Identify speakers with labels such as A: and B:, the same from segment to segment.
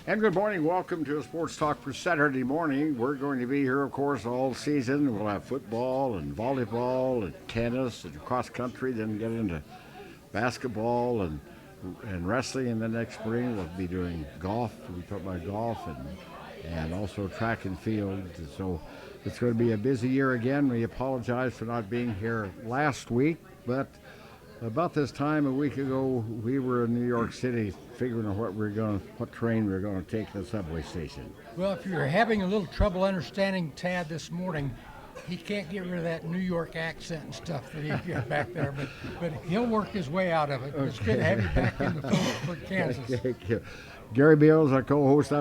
A: And good morning. Welcome to a Sports Talk for Saturday morning. We're going to be here, of course, all season. We'll have football and volleyball and tennis and cross country, then get into basketball and wrestling. And then next spring, we'll be doing golf. We talk about golf and also track and field. So it's going to be a busy year again. We apologize for not being here last week, but about this time a week ago, we were in New York City figuring out what train we were going to take to the subway station.
B: Well, if you're having a little trouble understanding Tad this morning, he can't get rid of that New York accent and stuff that he's got back there, but he'll work his way out of it. Okay. It's good to have you back in the Phillipsburg, Kansas.
A: Thank you. Gary Beals, our co-host.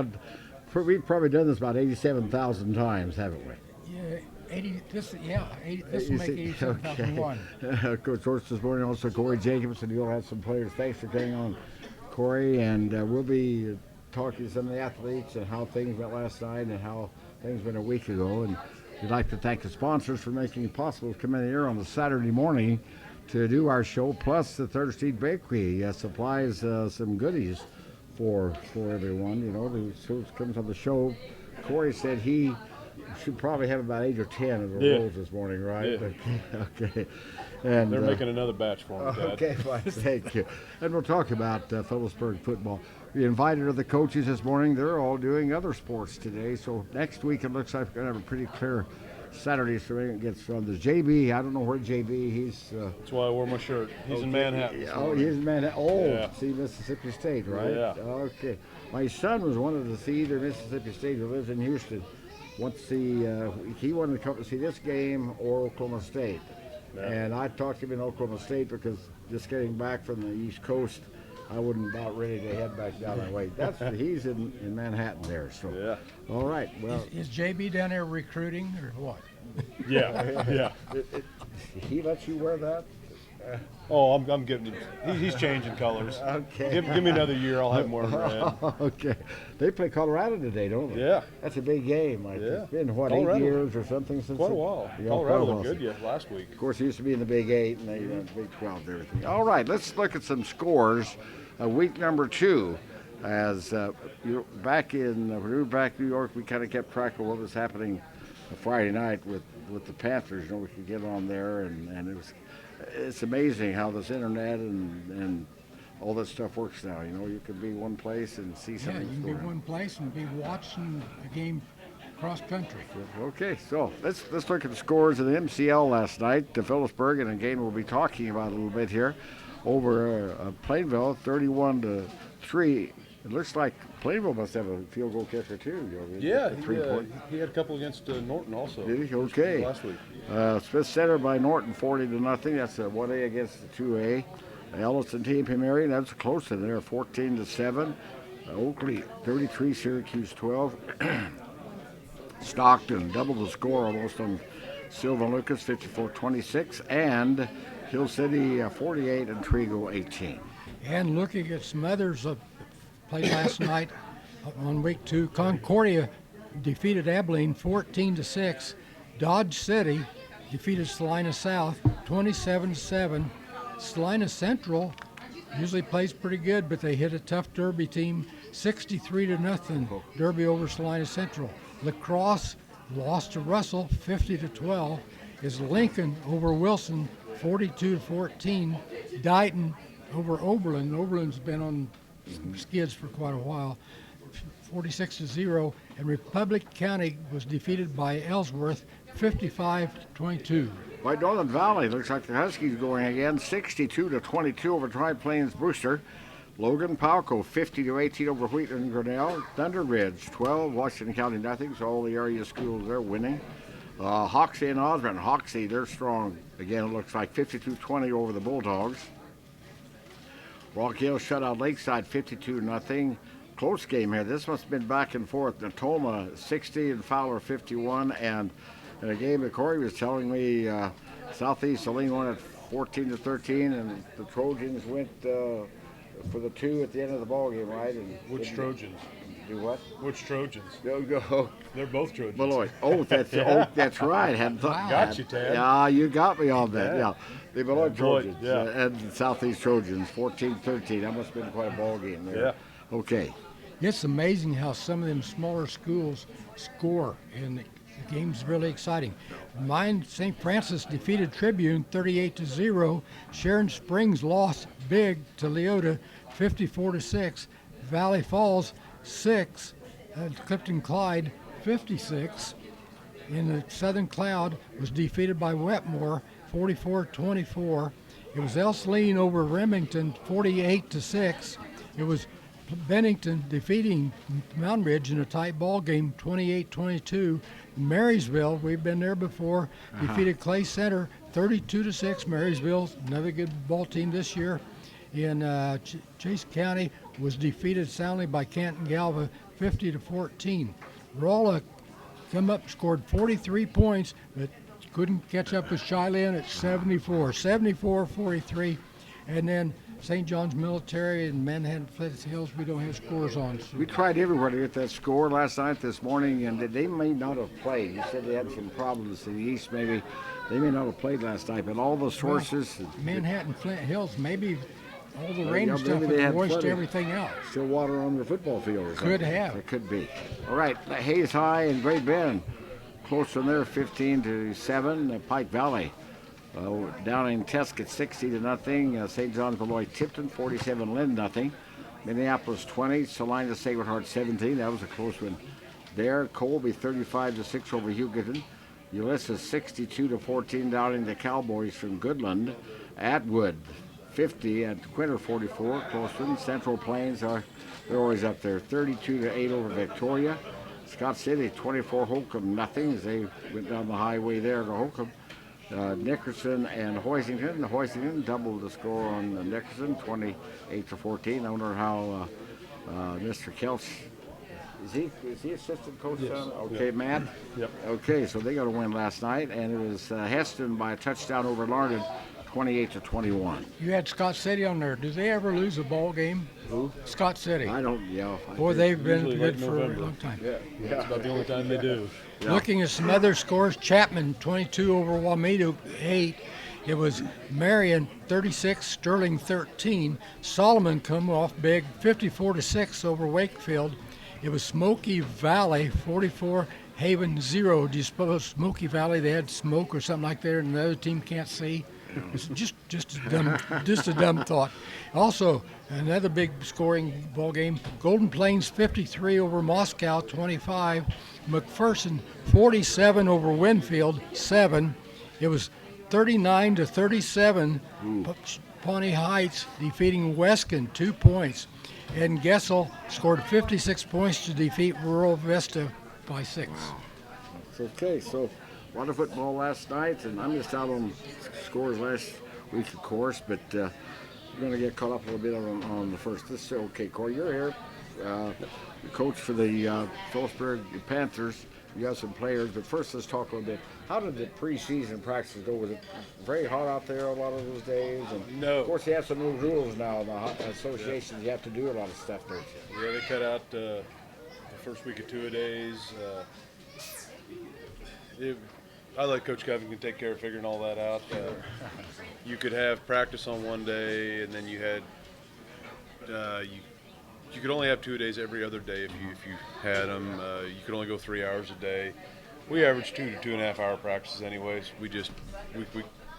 A: We've probably done this about 87,000 times, haven't we?
B: Yeah. 80. This will make 87,001.
A: Okay. Coach this morning, also Corey Jacobson. You'll have some players. Thanks for getting on, Corey. And we'll be talking to some of the athletes and how things went last night and how things went a week ago. And we'd like to thank the sponsors for making it possible to come in here on the Saturday morning to do our show. Plus, the Third Street Bakery supplies some goodies for everyone. You know, who comes on the show. Corey said he should probably have about 8 or 10 of the rolls this morning, right?
C: Yeah.
A: Okay. And
C: they're making another batch for me, Dad.
A: Okay, fine. Thank you. And we'll talk about Phillipsburg football. We invited the coaches this morning. They're all doing other sports today. So next week it looks like we're going to have a pretty clear Saturday so it gets from the JB. I don't know where JB. He's.
C: That's why I wore my shirt. He's in Manhattan.
A: Oh, he's in Manhattan. Oh,
C: yeah.
A: See Mississippi State, right?
C: Yeah.
A: Okay. My son was wanted to see either Mississippi State who lives in Houston. Wants to see, he wanted to come to see this game or Oklahoma State. Yeah. And I talked to him in Oklahoma State because just getting back from the East Coast, I wasn't about ready to head back down that way. He's in Manhattan there. So,
C: yeah.
A: All right. Well,
B: is JB down there recruiting or what?
C: Yeah.
A: He lets you wear that?
C: Oh, I'm getting. He's changing colors.
A: Okay.
C: Give me another year. I'll have more red.
A: Okay. They play Colorado today, don't they?
C: Yeah.
A: That's a big game. It's been,
C: Colorado.
A: 8 years or something since?
C: Quite a while. Colorado looked good last week.
A: Of course, it used to be in the Big 8 and they went Big 12 and everything. All right, let's look at some scores. Week number 2. As back in when we were back in New York, we kind of kept track of what was happening Friday night with the Panthers. You know, we could get on there and it's amazing how this internet and all that stuff works now. You know, you can be one place and see something.
B: Yeah, you can be one place and be watching a game cross country.
A: Okay, so let's look at the scores of the MCL last night. The Phillipsburg, and a game we'll be talking about a little bit here, over Plainville, 31-3. It looks like Plainville must have a field goal kicker too.
C: Yeah, he had a couple against Norton also.
A: Did he? Okay.
C: Last week.
A: Smith Center by Norton, 40-0. That's a 1A against the 2A. Ellison team Marion, that's close in there, 14-7. Oakley, 33. Syracuse, 12. Stockton doubled the score almost on Sylvan Lucas, 54-26, and Hill City, 48, and Trigo, 18.
B: And looking at some others played last night on week 2, Concordia defeated Abilene 14-6. Dodge City defeated Salina South 27-7. Salina Central usually plays pretty good, but they hit a tough Derby team 63-0. Derby over Salina Central. La Crosse lost to Russell 50-12. Is Lincoln over Wilson 42-14. Dighton over Oberlin. Oberlin's been on skids for quite a while, 46-0, and Republic County was defeated by Ellsworth 55-22.
A: By Northern Valley, looks like the Huskies going again, 62-22 over Tri-Plains Brewster. Logan Palco 50-18 over Wheatland Grinnell. Thunder Ridge 12, Washington County nothing, so all the area schools are winning. Hoxie and Osborne. Hoxie, they're strong again. It looks like 52-20 over the Bulldogs. Rock Hill shut out Lakeside 52-0. Close game here. This must have been back and forth. Natoma 60 and Fowler 51. And in a game that Corey was telling me, Southeast Saline won at 14-13, and the Trojans went for the 2 at the end of the ball game, right? And
C: which Trojans?
A: Do what?
C: Which Trojans?
A: Go.
C: They're both Trojans.
A: Beloit. Oh, that's right. Hadn't thought.
C: Got you, Tad.
A: Yeah, you got me on that. Yeah. The Beloit Trojans
C: yeah.
A: And the Southeast Trojans, 14-13. That must have been quite a ball game there.
C: Yeah.
A: Okay.
B: It's amazing how some of them smaller schools score, and the game's really exciting. Mine, St. Francis defeated Tribune 38-0. Sharon Springs lost big to Leota 54-6. Valley Falls 6. Clifton Clyde 56. In the Southern Cloud was defeated by Wetmore 44-24. It was Elseline over Remington 48-6. It was Bennington defeating Mountain Ridge in a tight ball game 28-22. Marysville, we've been there before, defeated Clay Center 32-6. Marysville, another good ball team this year. In Chase County was defeated soundly by Canton Galva 50-14. Rolla come up, scored 43 points, but couldn't catch up with Cheyenne at 74-43. And then St. John's Military and Manhattan Flint Hills, we don't have scores on. So.
A: We tried everywhere to get that score last night, this morning, and they may not have played. You said they had some problems in the East, maybe. They may not have played last night, but all the sources.
B: Manhattan Flint Hills, maybe all the rain
A: yeah,
B: and stuff
A: maybe they
B: had
A: had
B: washed
A: flooding.
B: everything out.
A: Still water on the football field. Or something.
B: Could have.
A: It could be. All right, Hayes High and Great Bend. Close from there, 15-7. Pike Valley down in Tesket, 60-0. St. John's Beloit Tipton, 47. Lynn, nothing. Minneapolis 20. Salina Sacred Heart 17. That was a close one there. Colby 35-6 over Hugoton. Ulysses 62-14 down in the Cowboys from Goodland. Atwood 50 at Quinter 44. Close one. Central Plains they're always up there. 32-8 over Victoria. Scott City 24, Holcomb nothing as they went down the highway there to Holcomb. Nickerson and Hoisington. Hoisington doubled the score on Nickerson 28-14. I wonder how Mr. Kelch is he assistant coach?
C: Yes.
A: Okay,
C: Yep.
A: Matt.
C: Yep.
A: Okay, so they got a win last night, and it was Heston by a touchdown over Larned, 28-21.
B: You had Scott City on there. Do they ever lose a ball game?
A: Who?
B: Scott City.
A: I don't. Yeah.
B: Boy, they've been
C: Usually
B: good
C: late
B: for a
C: November.
B: long time.
A: Yeah.
C: That's about the only time they do.
A: Yeah.
B: Looking at some other scores, Chapman 22 over Wameda 8. It was Marion 36, Sterling 13. Solomon come off big 54-6 over Wakefield. It was Smoky Valley 44, Haven 0. Do you suppose Smoky Valley they had smoke or something like that and the other team can't see? It's just a dumb thought. Also, another big scoring ball game. Golden Plains 53 over Moscow 25. McPherson 47 over Winfield 7. It was 39-37. Pawnee Heights defeating Weskin 2 points. And Gessel scored 56 points to defeat Rural Vista by 6.
A: Okay, so a lot of football last night, and I missed out on scores last week, of course, but we're going to get caught up a little bit on the first. This okay, Corey, you're here, the coach for the Phillipsburg Panthers. You got some players, but first let's talk a little bit. How did the preseason practices go? Was it very hot out there a lot of those days? And
C: No.
A: Of course, you have some new rules now. The associations, you have to do a lot of stuff, don't you?
C: Yeah, they cut out the first week of two-a-days. I let Coach Covington take care of figuring all that out. You could have practice on one day, and then you had you could only have 2 days every other day if you had them. You could only go 3 hours a day. We averaged 2 to 2.5 hour practices anyways. We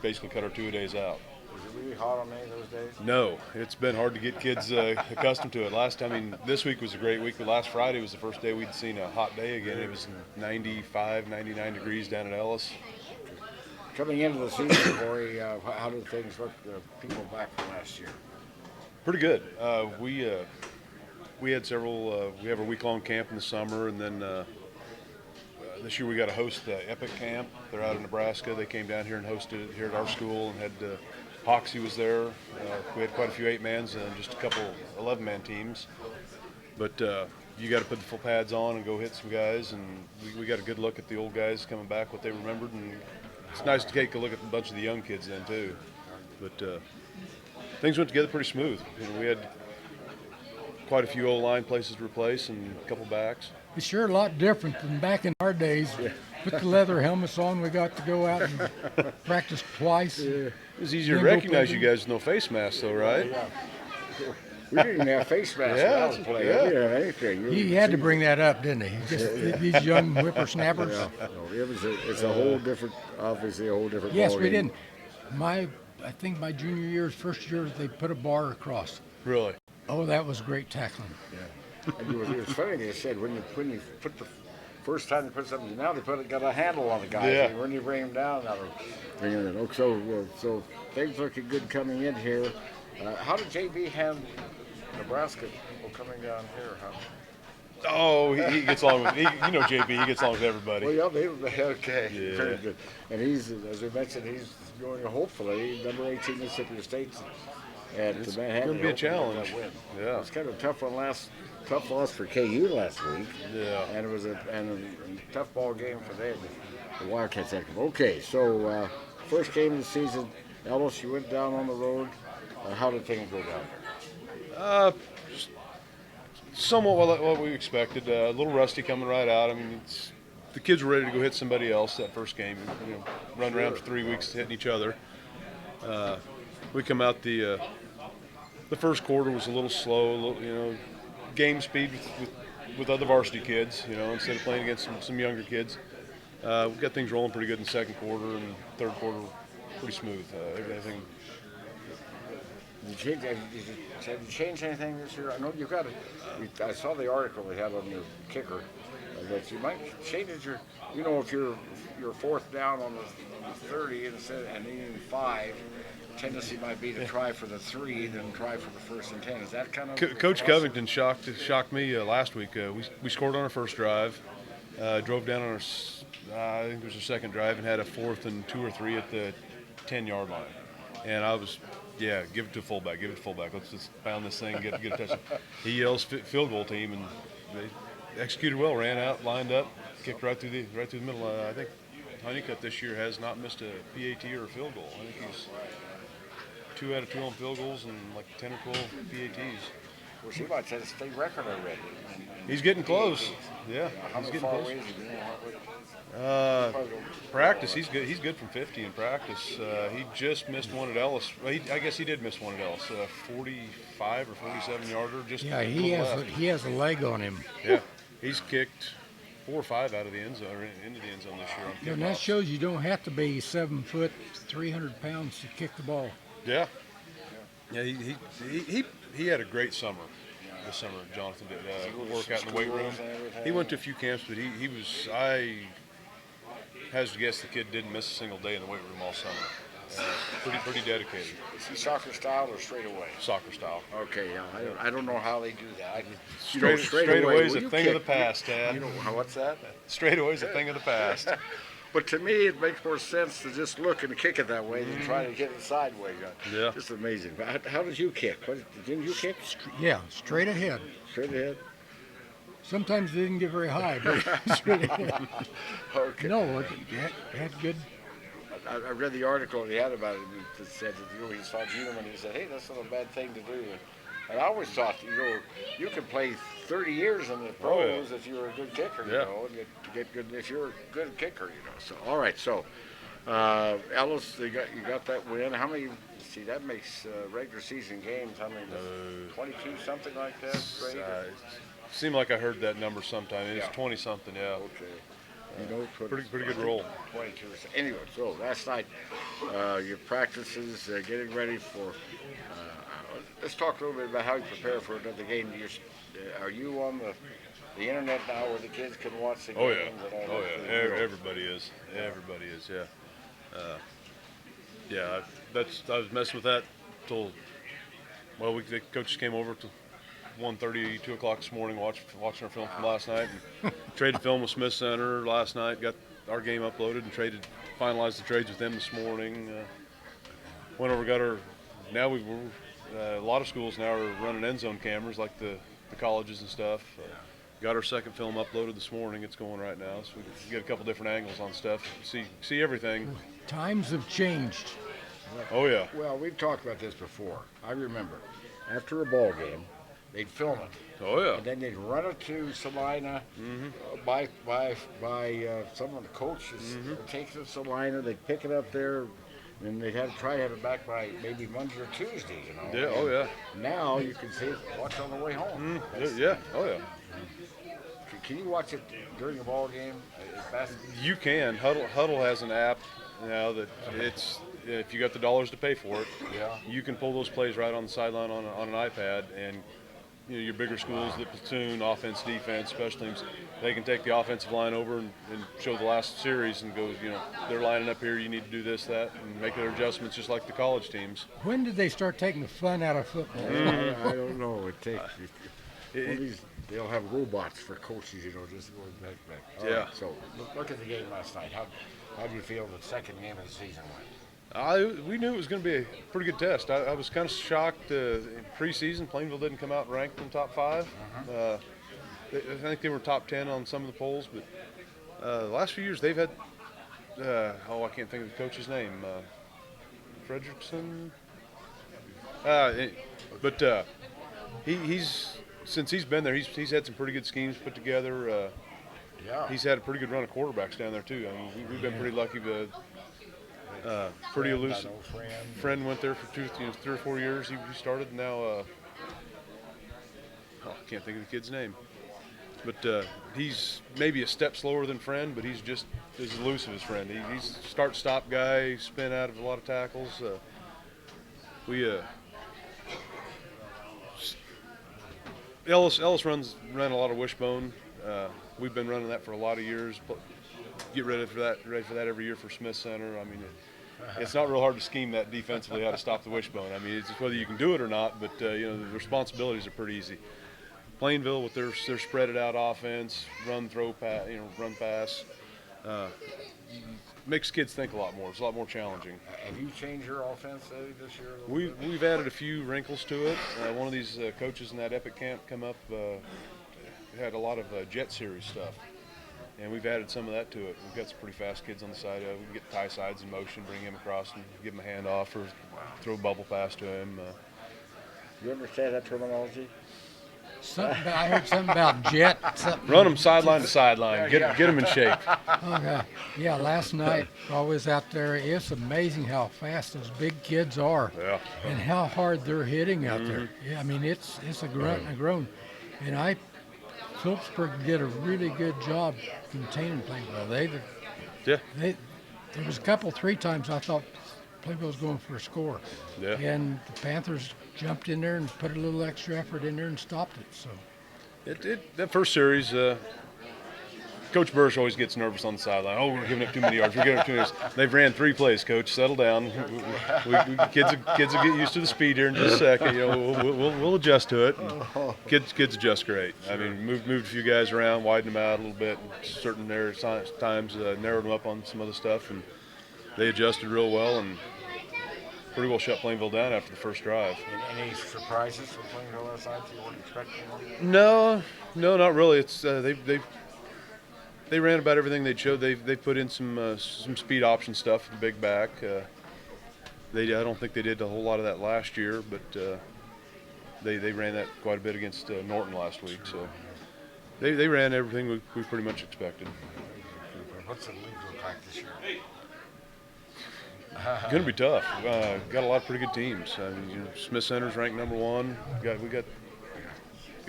C: basically cut our 2 days out.
A: Was it really hot on any of those days?
C: No, it's been hard to get kids accustomed to it. This week was a great week. Last Friday was the first day we'd seen a hot day again. It was 95, 99 degrees down at Ellis.
A: Coming into the season, Corey, how did things look? People back from last year.
C: Pretty good. We had several. We have a week-long camp in the summer, and then this year we got to host the Epic Camp. They're out in Nebraska. They came down here and hosted it here at our school, and had Hoxie was there. We had quite a few 8-mans and just a couple 11-man teams. But you got to put the full pads on and go hit some guys, and we got a good look at the old guys coming back, what they remembered, and it's nice to take a look at a bunch of the young kids then too. But things went together pretty smooth. We had quite a few O-line places to replace and a couple backs.
B: It's sure a lot different than back in our days. Put the leather helmets on, we got to go out and practice twice.
C: It was easier to recognize you guys with no face masks though, right?
A: We didn't even have face masks when I was playing.
C: yeah.
A: We didn't have anything.
B: He had to bring that up, didn't he? Just these young whippersnappers.
A: Yeah, no, it's a whole different, obviously a whole different.
B: Yes,
A: ballgame.
B: we didn't. I think my junior year, first year, they put a bar across.
C: Really?
B: Oh, that was great tackling.
A: Yeah. And it was funny. They said when you put the first time they put something down, they got a handle on the guy.
C: Yeah.
A: And when you bring him down, now they're bringing it. Oh, so things looking good coming in here. How did JB handle Nebraska coming down here? Huh?
C: Oh, he gets along with JB. He gets along with everybody.
A: Well, yeah, okay,
C: Yeah.
A: very good. And he's, as we mentioned, he's going hopefully number 18 Mississippi State at
C: It's
A: Manhattan.
C: gonna be a
A: Hopefully
C: challenge.
A: that win.
C: Yeah.
A: It was kind of a tough loss for KU last week.
C: Yeah.
A: And it was a tough ball game for them, the Wildcats. Okay, so first game of the season, Ellis, you went down on the road. How did things go down there?
C: Somewhat what we expected. A little rusty coming right out. I mean, the kids were ready to go hit somebody else that first game. Run around for 3 weeks hitting each other. We come out the first quarter was a little slow. Game speed with other varsity kids. Instead of playing against some younger kids. We got things rolling pretty good in the second quarter, and third quarter pretty smooth. Everything.
A: Have you changed anything this year? I know you've got it. I saw the article they had on your kicker that you might change your. If you're fourth down on the 30 and needing 5, tendency might be to try for the 3, then try for the 1st and 10. Is that kind of?
C: Coach Covington shocked me last week. We scored on our first drive, drove down on I think it was our second drive, and had a 4th and 2 or 3 at the 10-yard line. And I was, give it to fullback, Let's just pound this thing, get a touchdown. He yells field goal team, and they executed well, ran out, lined up, kicked right through the middle. I think Honeycutt this year has not missed a PAT or a field goal. I think he's 2 out of 2 on field goals and like 10 or 12 PATs.
A: Well, she might set a state record already.
C: He's getting close. Yeah,
A: How
C: he's
A: far
C: getting
A: away
C: close.
A: is he?
C: Practice, he's good. He's good from 50 in practice. He just missed one at Ellis. Well, I guess he did miss one at Ellis. 45 or 47 yarder. Just
B: Yeah,
C: to the left.
B: he has a leg on him.
C: Yeah, he's kicked 4 or 5 out of the end zone, or into the end zone this year.
B: And that shows you don't have to be 7 foot, 300 pounds to kick the ball.
C: Yeah. Yeah, he had a great summer. This summer, Jonathan did work out in the weight room. He went to a few camps, but he was. I has to guess the kid didn't miss a single day in the weight room all summer. Pretty dedicated.
A: Is he soccer style or straight away?
C: Soccer style.
A: Okay, yeah. I don't know how they do that.
C: Straight away is a thing of the past, Dad.
A: What's that?
C: Straight away is a thing of the past.
A: But to me, it makes more sense to just look and kick it that way than try to get it sideways.
C: Yeah.
A: Just amazing. How did you kick? Didn't you kick?
B: Yeah, straight ahead.
A: Straight ahead?
B: Sometimes they didn't get very high, but straight ahead.
A: Okay.
B: No, it had good.
A: I read the article he had about it. It said that he saw Gino and he said, "Hey, that's not a bad thing to do." And I always thought, you could play 30 years in the pros if you're a good kicker, and get good if you're a good kicker, So all right, so Ellis, you got that win. How many? See, that makes regular season games. How many? 22, something like that. Right?
C: Seemed like I heard that number sometime. It's 20 something, yeah.
A: Okay.
C: Pretty good roll.
A: 22. Anyway, so last night, your practices, getting ready for. Let's talk a little bit about how you prepare for another game. Are you on the internet now where the kids can watch the
C: Oh
A: games?
C: yeah.
A: And all
C: Oh
A: that?
C: yeah. Everybody is. Everybody is. Yeah. I was messing with that till. Well, the coaches came over to 1:30, 2 o'clock this morning, watching our film from last night. And traded film with Smith Center last night. Got our game uploaded and finalized the trades with them this morning. Went over, got our. Now a lot of schools now are running end zone cameras, like the colleges and stuff. Got our second film uploaded this morning. It's going right now, so we can get a couple different angles on stuff. See everything.
B: Times have changed.
C: Oh yeah.
A: Well, we've talked about this before. I remember after a ball game, they'd film it.
C: Oh yeah.
A: And then they'd run it to Salina by someone, the coach is taking it to Salina. They pick it up there, And they had to try to have it back by maybe Monday or Tuesday, you know.
C: Yeah. Oh yeah.
A: Now you can see it, watch on the way home.
C: Yeah. Oh yeah.
A: Can you watch it during a ball game?
C: You can. Huddle has an app now that it's if you got the dollars to pay for it,
A: Yeah.
C: you can pull those plays right on the sideline on an iPad, and your bigger schools, the platoon, offense, defense, special teams, they can take the offensive line over and show the last series and go, they're lining up here, you need to do this, that, and make their adjustments just like the college teams.
B: When did they start taking the fun out of football?
A: I don't know. It takes. One of these, they'll have robots for coaches, just going back. All
C: Yeah.
A: right, so look at the game last night. How do you feel the second game of the season went?
C: We knew it was going to be a pretty good test. I was kind of shocked in preseason. Plainville didn't come out ranked in top 5. I think they were top 10 on some of the polls, but the last few years they've had, I can't think of the coach's name, Fredrickson. He's since he's been there, he's had some pretty good schemes put together.
A: Yeah.
C: He's had a pretty good run of quarterbacks down there too. I mean, we've been pretty lucky to. Pretty elusive. Friend went there for 3 or 4 years. He started now. I can't think of the kid's name, but he's maybe a step slower than Friend, but he's just as elusive as Friend. He's start-stop guy. Spin out of a lot of tackles. Ellis ran a lot of wishbone. We've been running that for a lot of years. Get ready for that every year for Smith Center. I mean, it's not real hard to scheme that defensively how to stop the wishbone. I mean, it's just whether you can do it or not. But the responsibilities are pretty easy. Plainville with their spread it out offense, run, throw, pass, run, pass, makes kids think a lot more. It's a lot more challenging.
A: Have you changed your offense this year?
C: We've added a few wrinkles to it. One of these coaches in that Epic camp come up had a lot of jet series stuff. And we've added some of that to it. We've got some pretty fast kids on the side. We can get tie sides in motion, bring him across and give him a handoff or throw a bubble pass to him.
A: You understand that terminology?
B: I heard something about jet.
C: Run them sideline to sideline. Get them in shape.
B: Okay. Yeah, last night I was out there. It's amazing how fast those big kids are.
C: Yeah.
B: And how hard they're hitting out there. Yeah, I mean, it's a grunt and a groan. And Phillipsburg did a really good job containing Plainville. There was a couple, 3 times I thought Plainville was going for a score.
C: Yeah.
B: And the Panthers jumped in there and put a little extra effort in there and stopped it. So
C: That first series, Coach Bursch always gets nervous on the sideline. Oh, we're giving up too many yards. We're giving up too many yards. They've ran 3 plays, Coach. Settle down. Kids will get used to the speed here in just a second. We'll adjust to it. And kids adjust great. I mean, moved a few guys around, widened them out a little bit. Certain times narrowed them up on some other stuff, and they adjusted real well and pretty well shut Plainville down after the first drive.
A: Any surprises from Plainville last night you weren't expecting?
C: No, not really. It's they ran about everything they showed. They put in some speed option stuff, the big back. I don't think they did a whole lot of that last year, but they ran that quite a bit against Norton last week. So they ran everything we pretty much expected.
A: What's the league look like this year?
C: Going to be tough. Got a lot of pretty good teams. I mean, Smith Center's ranked number 1. We got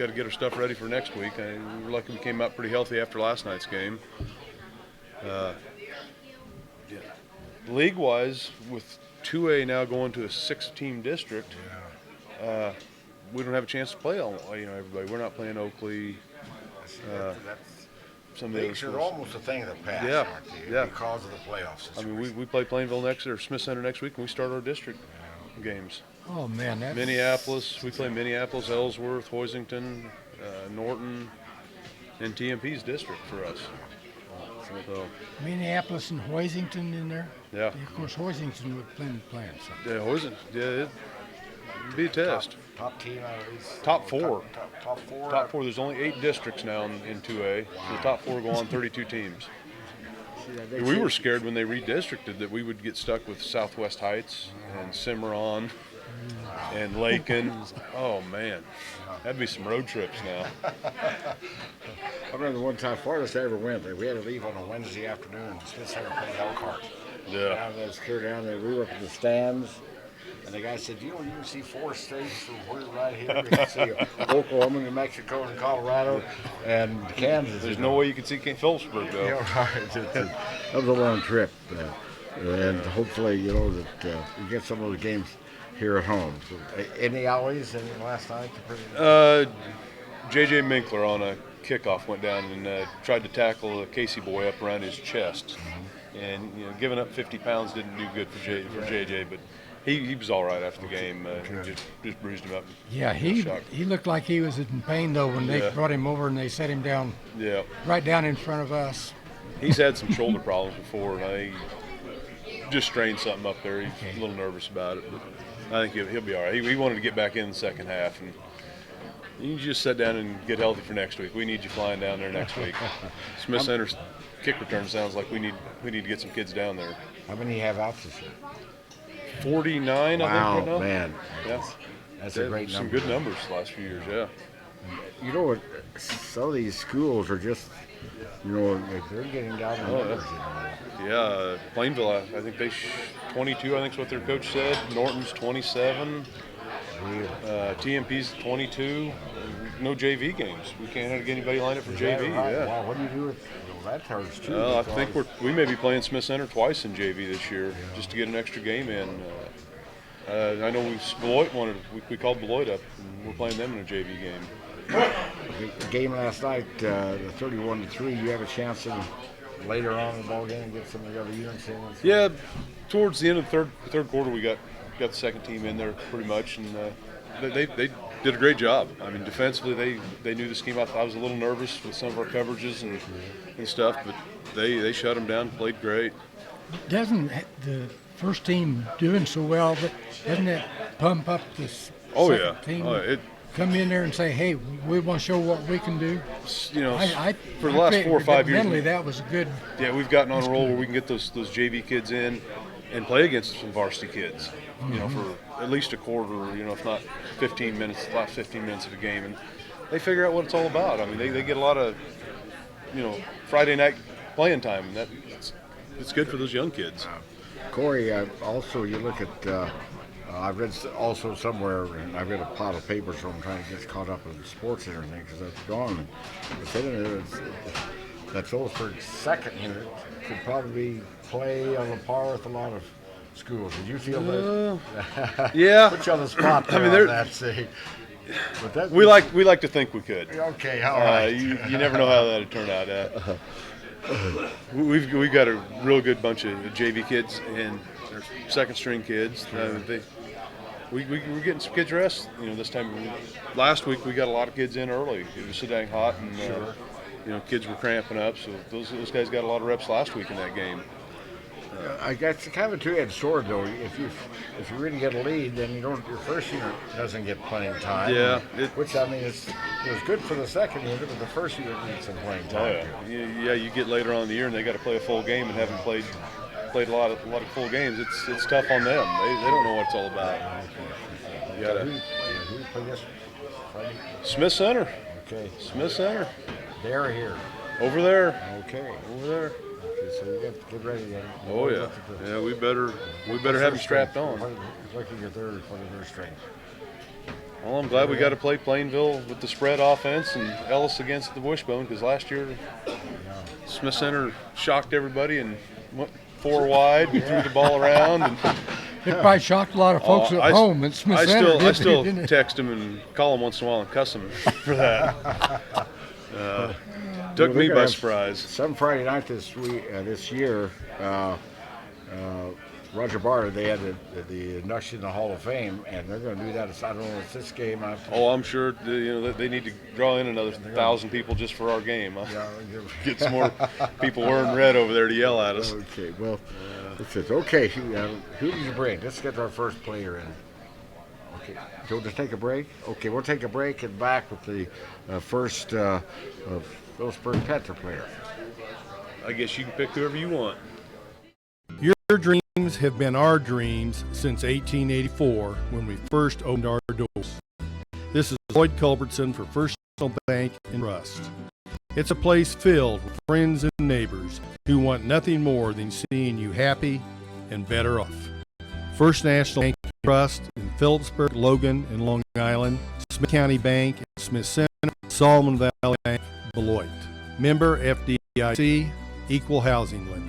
C: to get our stuff ready for next week. We're lucky we came out pretty healthy after last night's game. League-wise, with 2A now going to a 6-team district, we don't have a chance to play everybody. We're not playing Oakley. Some of the
A: Leagues are almost a thing of the past,
C: Yeah,
A: aren't they?
C: yeah.
A: Because of the playoffs.
C: I mean, we play Plainville or Smith Center next week, and we start our district games.
B: oh man, that's
C: Minneapolis, we play Minneapolis, Ellsworth, Hoisington, Norton, and TMP's district for us. So,
B: Minneapolis and Hoisington in there.
C: yeah.
B: Of course, Hoisington would plan. So.
C: Yeah, it'd be a test.
A: Top team, at least.
C: Top 4.
A: Top 4.
C: Top 4. There's only 8 districts now in 2A. So the top 4 go on 32 teams. We were scared when they redistricted that we would get stuck with Southwest Heights and Cimarron and Lakin. Oh man, that'd be some road trips now.
A: I remember the one time farthest I ever went, we had to leave on a Wednesday afternoon. Smith Center played Elkhart.
C: Yeah.
A: Down there, it's clear down there. We were up in the stands. And the guy said, you can see 4 states from we're right here. We can see Oklahoma, New Mexico, and Colorado, and Kansas.
C: There's no way you can see Phillipsburg, though.
A: Yeah, right. That was a long trip. And hopefully, that we get some of the games here at home. So, any alleys, any last night?
C: J.J. Minkler on a kickoff went down and tried to tackle a Casey boy up around his chest. And, giving up 50 pounds didn't do good for J.J., but he was all right after the game. Just bruised him up.
B: Yeah, he looked like he was in pain, though, when they brought him over and they set him down right down in front of us.
C: He's had some shoulder problems before, and he just strained something up there. He's a little nervous about it, but I think he'll be all right. He wanted to get back in the second half, and you just sit down and get healthy for next week. We need you flying down there next week. Smith Center's kick return sounds like we need to get some kids down there.
A: How many have out this year?
C: 49, I think, right now.
A: Man.
C: Yeah.
A: That's a great number.
C: Some good numbers the last few years, yeah.
A: You know what? Some of these schools are just, they're getting down in numbers.
C: Yeah, Plainville, I think 22, I think is what their coach said. Norton's 27. TMP's 22. No JV games. We can't get anybody lined up for JV.
A: Right?
C: Yeah.
A: Wow, what do you do with that hurts too?
C: I think we may be playing Smith Center twice in JV this year, just to get an extra game in. I know Beloit we called Beloit up, and we're playing them in a JV game.
A: The game last night, the 31-3. You have a chance later on in the ball game to get some of the other units in.
C: Yeah, towards the end of the third quarter, we got the second team in there pretty much, and they did a great job. I mean, defensively, they knew the scheme. I was a little nervous with some of our coverages and stuff, but they shut them down, played great.
B: Doesn't the first team doing so well, but doesn't it pump up this second team? Come in there and say, hey, we want to show what we can do.
C: For the last 4 or 5 years,
B: mentally that was good.
C: Yeah, we've gotten on a roll where we can get those JV kids in and play against some varsity kids. For at least a quarter, if not 15 minutes, the last 15 minutes of a game, and they figure out what it's all about. I mean, they get a lot of, Friday night playing time, and it's good for those young kids.
A: Corey, also you look at. I've read also somewhere, and I read a pile of papers, so I'm trying to get caught up with sports and everything because that's gone. And it said in there that Phillipsburg's second unit could probably play on the par with a lot of schools. Did you feel that?
C: Yeah.
A: Put you on the spot there.
C: I mean, we like to think we could.
A: Okay, all right.
C: You never know how that'd turn out. We've got a real good bunch of JV kids and second string kids. We're getting some kids rest. This time last week we got a lot of kids in early. It was so dang hot, and kids were cramping up. So those guys got a lot of reps last week in that game.
A: I guess it's kind of a two-edged sword, though. If you really get a lead, then your first unit doesn't get playing time.
C: Yeah,
A: which I mean, it was good for the second unit, but the first unit needs some playing time.
C: Oh yeah, you get later on in the year and they got to play a full game and haven't played a lot of full games. It's tough on them. They don't know what it's all about. You gotta.
A: Who play this Friday?
C: Smith Center.
A: Okay.
C: Smith Center.
A: They're here.
C: Over there.
A: Okay.
C: Over there.
A: Okay, so you got to get ready then.
C: Oh yeah. Yeah, we better have them strapped on.
A: Looking at their strength.
C: Well, I'm glad we got to play Plainville with the spread offense and Ellis against the Wishbone, because last year Smith Center shocked everybody and went 4 wide and threw the ball around. And
B: it probably shocked a lot of folks at home at Smith Center.
C: I still text them and call them once in a while and cuss them for that. Took me by surprise.
A: Some Friday night this year, Roger Barter, they had the induction in the Hall of Fame, and they're going to do that. I don't know if it's this game.
C: I'm sure they need to draw in another 1,000 people just for our game. Get some more people wearing red over there to yell at us.
A: Okay, well, that's it. Okay, who did you bring? Let's get our first player in. Okay, do you want to take a break? Okay, we'll take a break and back with the first of Phillipsburg Panther player.
C: I guess you can pick whoever you want.
D: Your dreams have been our dreams since 1884 when we first opened our doors. This is Lloyd Culbertson for First National Bank and Trust. It's a place filled with friends and neighbors who want nothing more than seeing you happy and better off. First National Bank and Trust in Phillipsburg, Logan, and Long Island, Smith County Bank and Smith Center, Solomon Valley Bank, Beloit. Member FDIC, Equal Housing Lender.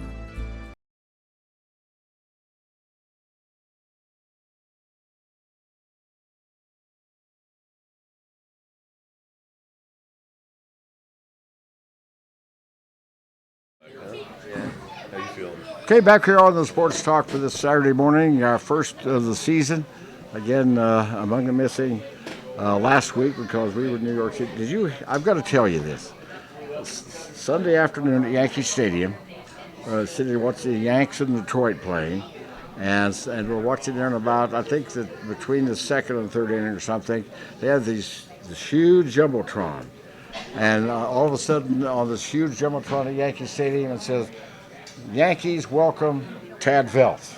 C: How you feeling?
A: Okay, back here on the Sports Talk for this Saturday morning, our first of the season. Again, among the missing last week because we were in New York City. I've got to tell you this. Sunday afternoon at Yankee Stadium, sitting there watching the Yanks in Detroit playing, and we're watching there in about, I think that between the second and third inning or something, they have this huge Jumbotron. And all of a sudden, on this huge Jumbotron at Yankee Stadium, it says, Yankees welcome Tad Velth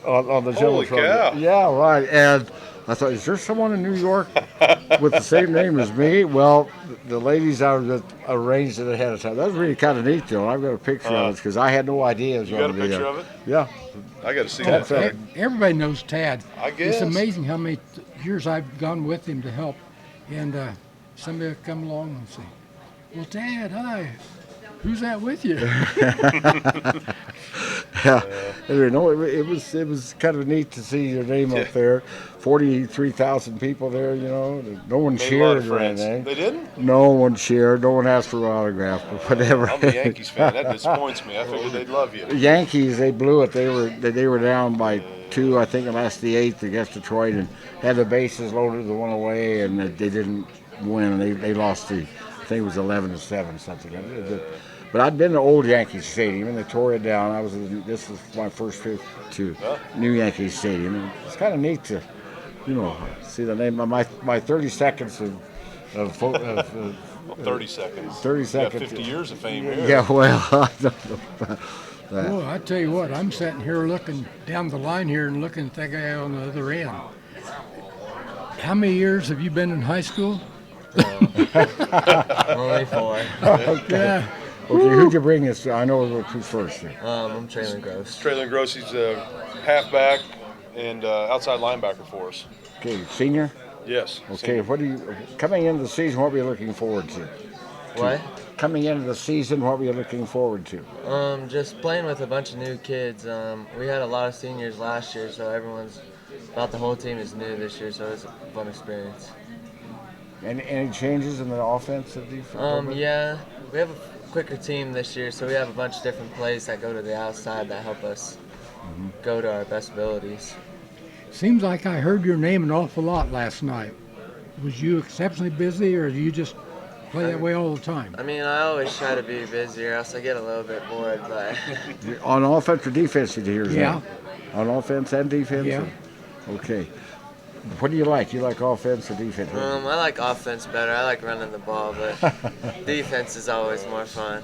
A: on the
C: Holy
A: Jumbotron.
C: cow.
A: Yeah, right. And I thought, is there someone in New York with the same name as me? Well, the ladies out that arranged it ahead of time. That was really kind of neat, though. I've got a picture of it because I had no idea it was
C: You got
A: going
C: a
A: to be
C: picture
A: there.
C: of it?
A: Yeah.
C: I got to see
A: Tad
C: that.
A: Velth.
B: Everybody knows Tad.
C: I guess.
B: It's amazing how many years I've gone with him to help. And somebody will come along and say, well, Tad, hi. Who's that with you?
A: Yeah, anyway, no, it was kind of neat to see your name up there. 43,000 people there, you know. No one
C: Made a lot
A: cheered
C: of
A: or
C: friends.
A: anything.
C: They didn't?
A: No one cheered. No one asked for an autograph, but whatever.
C: I'm a Yankees fan. That disappoints me. I figured they'd love you.
A: Yankees, they blew it. They were down by 2, I think, in the last the 8th against Detroit, and had the bases loaded the one away, and they didn't win. They lost I think it was 11-7 something. But I'd been to old Yankee Stadium, and they tore it down. This was my first trip to new Yankee Stadium, and it's kind of neat to, see the name. My 30 seconds of
C: 30 seconds.
A: 30
C: You got
A: seconds.
C: 50 years of fame here.
A: Yeah, well, I don't know about that.
B: Boy, I tell you what, I'm sitting here looking down the line here and looking at that guy on the other end. How many years have you been in high school?
E: Only 4.
B: Yeah.
A: Okay, who'd you bring us? I know who's first.
E: I'm Traylon Gross.
C: Traylon Grossi's a halfback and outside linebacker for us.
A: Okay, senior?
C: Yes.
A: Okay, coming into the season, what were you looking forward to?
E: What?
A: Coming into the season, what were you looking forward to?
E: Just playing with a bunch of new kids. We had a lot of seniors last year, so about the whole team is new this year, so it was a fun experience.
A: Any changes in the offense and defense?
E: Yeah, we have a quicker team this year, so we have a bunch of different plays that go to the outside that help us go to our best abilities.
B: Seems like I heard your name an awful lot last night. Was you exceptionally busy, or do you just play that way all the time?
E: I mean, I always try to be busy, or else I get a little bit bored, but
A: On offense or defense, did you hear that?
B: Yeah.
A: On offense and defense?
B: Yeah.
A: Okay. What do you like? You like offense or defense?
E: I like offense better. I like running the ball, but defense is always more fun.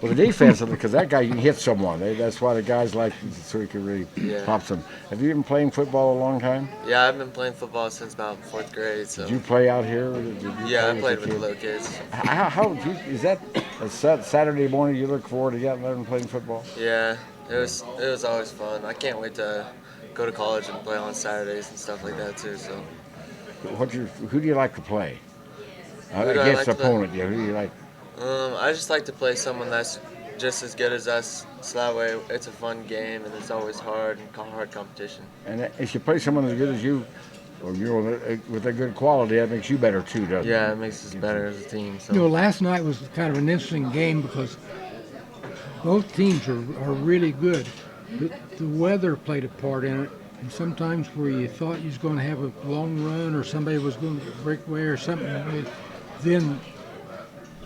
A: Well, the defense, because that guy, you can hit someone. That's why the guys like, so he can really pop some. Have you been playing football a long time?
E: Yeah, I've been playing football since about 4th grade. So.
A: Did you play out here? Or did you
E: Yeah, I
A: play
E: played
A: as
E: with
A: a
E: the
A: kid?
E: little kids.
A: Is that a Saturday morning you look forward to getting out and playing football?
E: Yeah, it was always fun. I can't wait to go to college and play on Saturdays and stuff like that too. So
A: Who do you like to play?
E: Who do I
A: Against
E: like
A: the
E: to play?
A: opponent, yeah. Who do you like?
E: I just like to play someone that's just as good as us. So that way, it's a fun game and it's always hard competition.
A: And if you play someone as good as you, or with a good quality, that makes you better too, doesn't it?
E: Yeah, it makes us better as a team. So.
B: Last night was kind of an interesting game because both teams are really good. The weather played a part in it, and sometimes where you thought you was going to have a long run or somebody was going to break away or something, then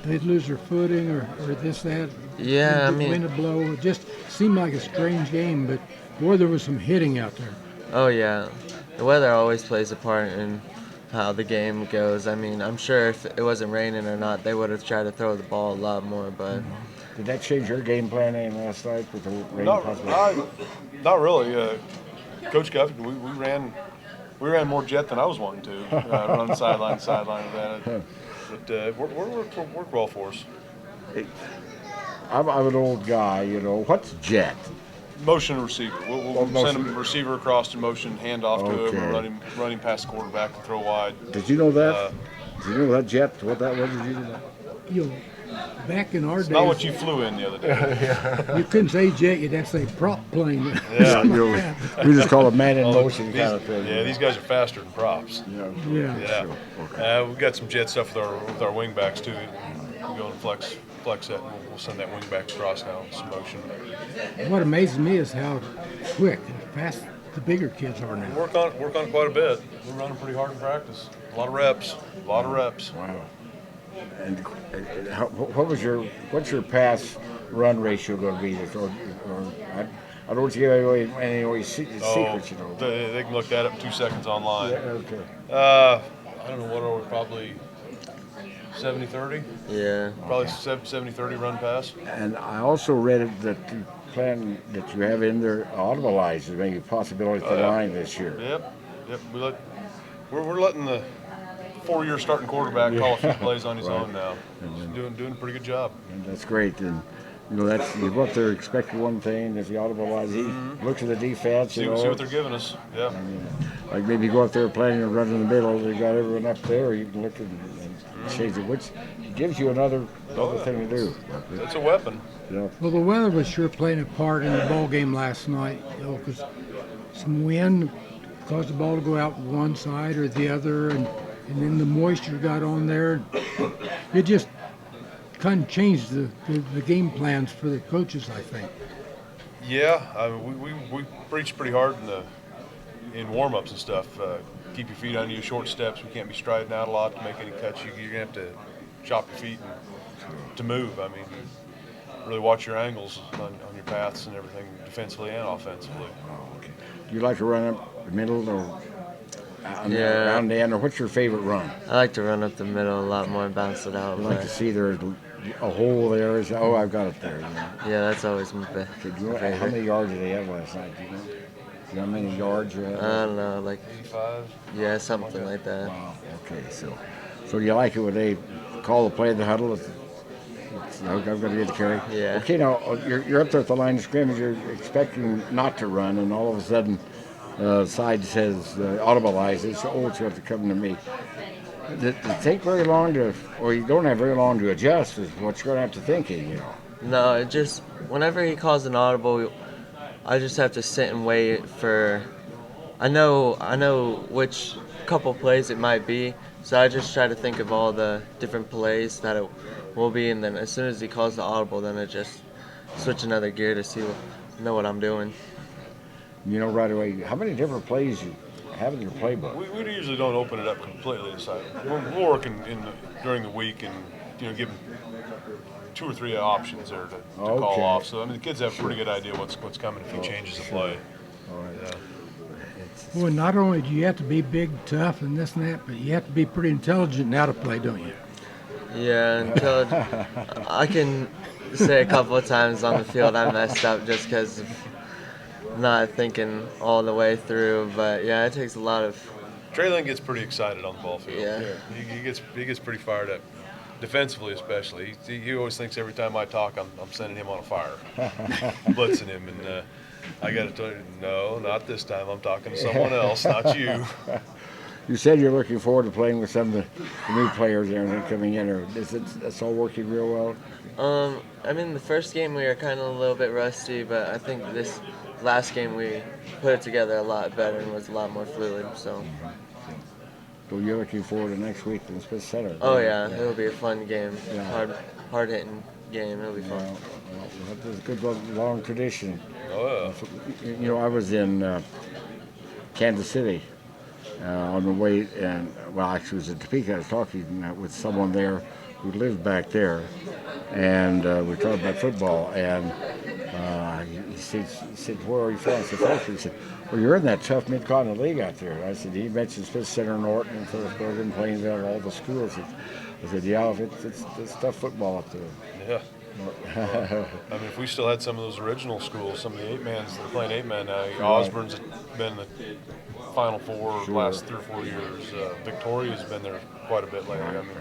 B: they'd lose their footing or this, that.
E: Yeah,
B: the wind would blow. It just seemed like a strange game, but boy, there was some hitting out there.
E: Oh yeah, the weather always plays a part in how the game goes. I mean, I'm sure if it wasn't raining or not, they would have tried to throw the ball a lot more, but.
A: Did that change your game plan any last night with the rain possibility?
C: Not really. Coach Guffey, we ran more jet than I was wanting to run sideline to sideline with that. But it worked well for us.
A: I'm an old guy, What's jet?
C: Motion receiver. We'll
A: motion.
C: send a receiver across and motion, hand off to
A: Okay.
C: him, run him past the quarterback and throw wide.
A: Did you know that? Did you know that, Jet? What that was? Did you know that?
B: You know, back in our
C: It's not what
B: days,
C: you flew in the other day.
B: you couldn't say jet, you'd have to say prop plane.
C: Yeah.
A: We just call it man in
C: Well,
A: motion kind of thing.
C: Yeah, these guys are faster than props.
B: Yeah.
C: Yeah.
A: Okay.
C: We've got some jet stuff with our wing backs too. We go and flex that, and we'll send that wing back across now with some motion.
B: What amazes me is how quick and fast the bigger kids are now.
C: Work on it quite a bit. We're running pretty hard in practice. A lot of reps.
A: Wow. And what's your pass run ratio going to be? I don't want you to give away any secrets, you know.
C: They can look that up in 2 seconds online.
A: Okay.
C: I don't know, what are we, probably 70-30?
E: Yeah.
C: Probably 70-30 run pass.
A: And I also read that you plan that you have in there audibilize as maybe a possibility for
C: yeah.
A: line this year.
C: Yep. We're letting the 4-year starting quarterback call a few plays on his own now. He's doing a pretty good job.
A: And that's great. And you know, that's you go up there expecting one thing. If you audibilize, he looks at the defense.
C: See
A: You know,
C: what they're giving us. Yeah.
A: like maybe you go up there planning on running in the middle. They got everyone up there. You can look and change it, which gives you another thing to do.
C: It's a weapon.
A: You know,
B: Well, the weather was sure playing a part in the ball game last night, because some wind caused the ball to go out one side or the other, and then the moisture got on there. It just kind of changed the game plans for the coaches, I think.
C: Yeah, I mean, we preach pretty hard in warm-ups and stuff. Keep your feet under you, short steps. We can't be striding out a lot to make any cuts. You're going to have to chop your feet to move. I mean, really watch your angles on your paths and everything, defensively and offensively.
A: you like to run up the middle or
E: Yeah.
A: around the end, or what's your favorite run?
E: I like to run up the middle a lot more and bounce it out.
A: I like to
E: But
A: see there's a hole there. Oh, I've got it there. You know.
E: yeah, that's always my
A: Okay, do you know, how many yards did they have last night? Do you know? Do you know how many yards you had?
E: I don't know, like,
C: 85.
E: yeah, something like that.
A: Wow. Okay, so you like it when they call the play in the huddle? I'm going to get the carry.
E: Yeah.
A: Okay, now you're up there at the line of scrimmage. You're expecting not to run, and all of a sudden, side says audibilizes. Oh, it's going to come to me. Did it take very long to, or you don't have very long to adjust? Is what you're going to have to think, you know.
E: No, it just, whenever he calls an audible, I just have to sit and wait for, I know which couple plays it might be, so I just try to think of all the different plays that it will be, and then as soon as he calls the audible, then I just switch another gear to know what I'm doing.
A: You know right away how many different plays you have in your playbook.
C: We usually don't open it up completely inside. We're working during the week and give them 2 or 3 options there to call
A: Okay.
C: off. So I mean the kids have a pretty good idea what's coming if he changes the play.
A: All right.
C: Yeah.
B: Well, not only do you have to be big, tough, and this and that, but you have to be pretty intelligent now to play, don't you?
E: Yeah, until I can say a couple of times on the field I messed up just because of not thinking all the way through. But yeah, it takes a lot of.
C: Traylon gets pretty excited on the ball field.
E: Yeah.
C: He gets pretty fired up, defensively especially. He always thinks every time I talk I'm sending him on a fire, blitzing him, and I got to tell you, no, not this time. I'm talking to someone else, not you.
A: You said you're looking forward to playing with some of the new players and everything coming in. Or that's all working real well?
E: I mean, the first game we were kind of a little bit rusty, but I think this last game we put it together a lot better and was a lot more fluid. So.
A: So you're looking forward to next week in Smith Center?
E: Oh yeah, it'll be a fun game.
A: Yeah.
E: Hard hitting game. It'll be fun.
A: Well, that's a good long tradition.
C: Oh
A: You know, I was in Kansas City on the way, and well, actually, it was in Topeka. I was talking with someone there who lived back there, and we talked about football. And he said, "Where are you from?" I said, "Frankfurt." He said, "Well, you're in that tough Mid-Continent League out there." I said, "He mentioned Smith Center, Norton, and Phillipsburg, and Plainville, and all the schools." I said, "Yeah, it's tough football up there."
C: yeah. I mean, if we still had some of those original schools, some of the 8-mans that are playing 8-man now, Osborne's been in the Final Four the last 3 or 4 years. Victoria's been there quite a bit lately. I mean,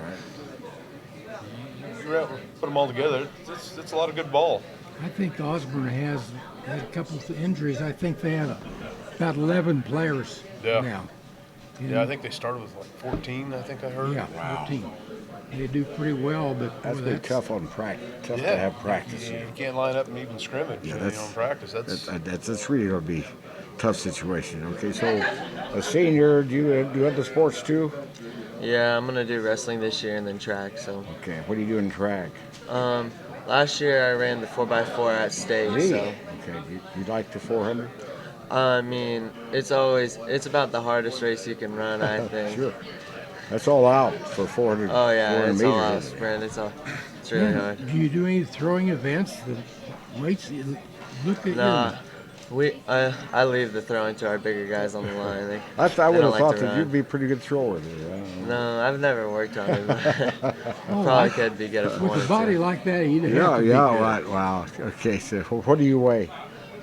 C: you put them all together, it's a lot of good ball.
B: I think Osborne has had a couple of injuries. I think they have about 11 players
C: Yeah.
B: now.
C: Yeah, I think they started with like 14. I think I heard.
B: Yeah, 14. They do pretty well, but
A: That's
B: boy,
A: been tough on practice. Tough
C: Yeah.
A: to have practice.
C: You can't line up and even scrimmage.
A: Yeah,
C: you know,
A: that's-
C: in practice.
A: That's really going to be a tough situation. Okay, so a senior, do you other sports too?
E: Yeah, I'm gonna do wrestling this year and then track. So,
A: Okay, what do you do in track?
E: last year I ran the 4x4 at state.
A: Me?
E: So,
A: Okay, you like the 400?
E: I mean, it's about the hardest race you can run. I think.
A: Sure. That's all out for 400.
E: Oh yeah,
A: 400
E: it's
A: meters.
E: all out
A: isn't it?
E: sprint. It's really
B: yeah,
E: hard.
B: do you do any throwing events? The weights, look at
E: Nah, I leave the throwing to our bigger guys on the line.
A: I
E: They
A: would
E: don't
A: have
E: like
A: thought
E: to
A: that
E: run.
A: you'd be a pretty good thrower there. I don't know.
E: No, I've never worked on it.
B: Oh,
E: Probably could be good if I
B: with
E: wanted
B: a body
E: to.
B: like that, you'd have
A: Yeah,
B: to be
A: yeah,
B: good.
A: right. Wow. Okay, so what do you weigh?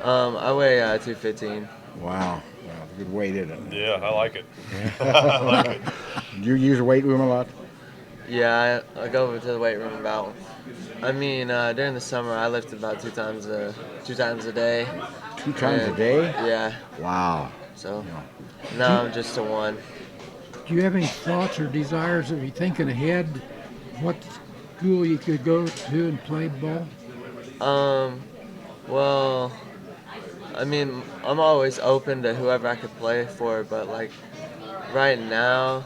E: I weigh 215.
A: Wow. Good weight, isn't it?
C: Yeah, I like it.
A: Do you use a weight room a lot?
E: Yeah, I go over to the weight room about. I mean, during the summer I lift about two times a day.
A: 2 times a
E: And-
A: day?
E: Yeah.
A: Wow.
E: So now I'm just to one.
B: Do you have any thoughts or desires? Are you thinking ahead? What school you could go to and play ball?
E: Well, I mean, I'm always open to whoever I could play for, but like right now,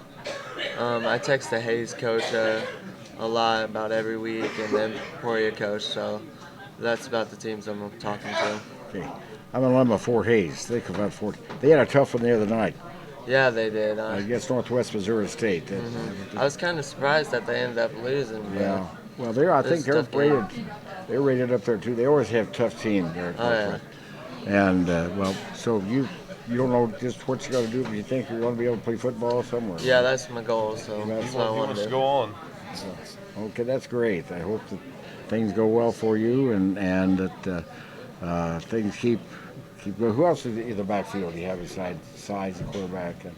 E: I text the Hayes coach a lot about every week, and then Poirier coach. So that's about the teams I'm talking to.
A: Okay. I'm an alum of Fort Hays. Think about Fort. They had a tough one the other night
E: Yeah, they did.
A: against Northwest Missouri State.
E: I was kind of surprised that they ended up losing. But,
A: Yeah. Well, I think
E: It's
A: they're
E: tough game.
A: rated. They're rated up there too. They always have tough teams there.
E: Oh, yeah.
A: And well, so you don't know just what you're going to do, but you think you're going to be able to play football somewhere.
E: Yeah, that's my goal. So
A: He
E: that's
C: He
E: what I want
C: wants
E: to
C: to
E: do.
C: go on.
A: Okay, that's great. I hope that things go well for you and that things keep going. Who else is in the backfield do you have besides Sides, the quarterback?
C: And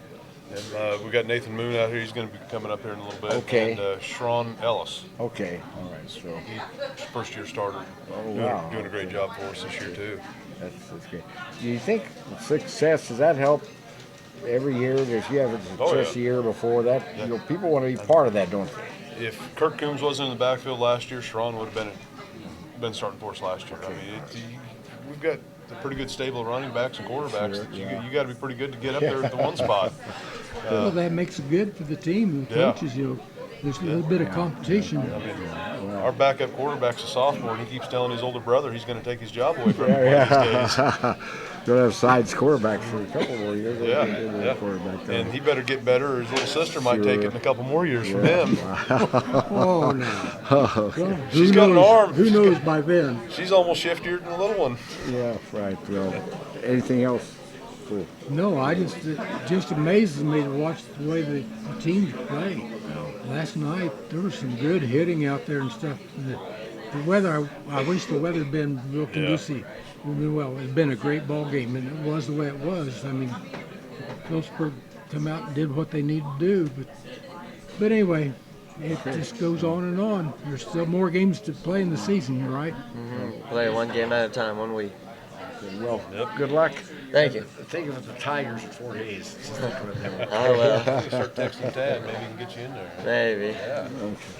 C: we got Nathan Moon out here. He's going to be coming up here in a little bit.
A: Okay.
C: And Sharon Ellis,
A: Okay, all right. So
C: he's first year starter.
A: wow.
C: Doing a great job for us this year too.
A: that's great. Do you think success does that help every year? If you have a
C: Oh, yeah.
A: success year before that, people want to be part of that, don't they?
C: If Kirk Coombs wasn't in the backfield last year, Sharon would have been starting for us last year. I mean, we've got a pretty good stable of running backs and quarterbacks.
A: Sure,
C: That
A: yeah.
C: you got to be pretty good to get up there at the one spot.
B: Well, that makes it good for the team, the
C: Yeah.
B: coaches. There's a little bit of competition.
C: I mean, our backup quarterback's a sophomore, and he keeps telling his older brother he's going to take his job away from him one of these days.
A: Going to have Sides quarterback for a couple more years.
C: Yeah,
A: They'll be a good
C: yeah.
A: quarterback.
C: And he better get better, or his little sister might take it in a couple more years from him.
B: Oh, no. Well,
C: She's
B: who
C: got an
B: knows-
C: arm.
B: Who knows by then?
C: She's almost shiftier than the little one.
A: Yeah, right. Well, anything else? Cool.
B: No, it just amazes me to watch the way the teams play. Last night there was some good hitting out there and stuff. The weather, I wish the weather had been real conducive. Well, it's been a great ball game, and it was the way it was. I mean, Phillipsburg come out and did what they needed to do, but anyway, it just goes on and on. There's still more games to play in the season, right?
E: Play one game at a time, 1 week.
A: Well, good luck.
E: Thank you.
A: Think of it, the Tigers at 4 days.
E: I will.
C: Start texting Tad, maybe he can get you in there.
E: Maybe.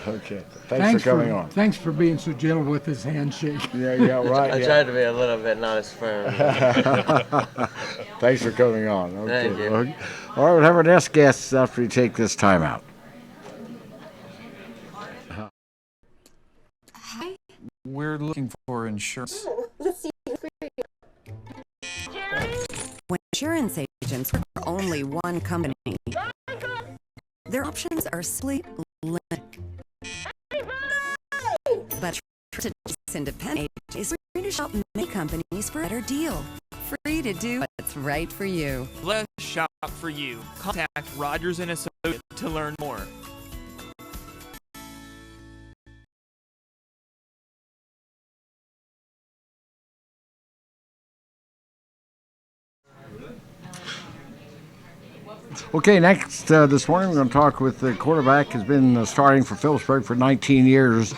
A: Okay. Thanks for coming on.
B: Thanks for being so gentle with his handshake.
A: Yeah, right.
E: I
A: yeah.
E: tried to be a little bit not as firm.
A: Thanks for coming on. Okay.
E: Thank you.
A: Okay. All right, we'll have our next guests after we take this time out.
F: We're looking for insurance.
G: When insurance agents work for only one company, their options are simply limited. But trusted independent is free to shop many companies for a better deal. Free to do what's right for you.
H: Let's shop for you. Contact Rogers & Associates to learn more.
A: Okay, next this morning we're going to talk with the quarterback who's been starting for Phillipsburg for 19 years,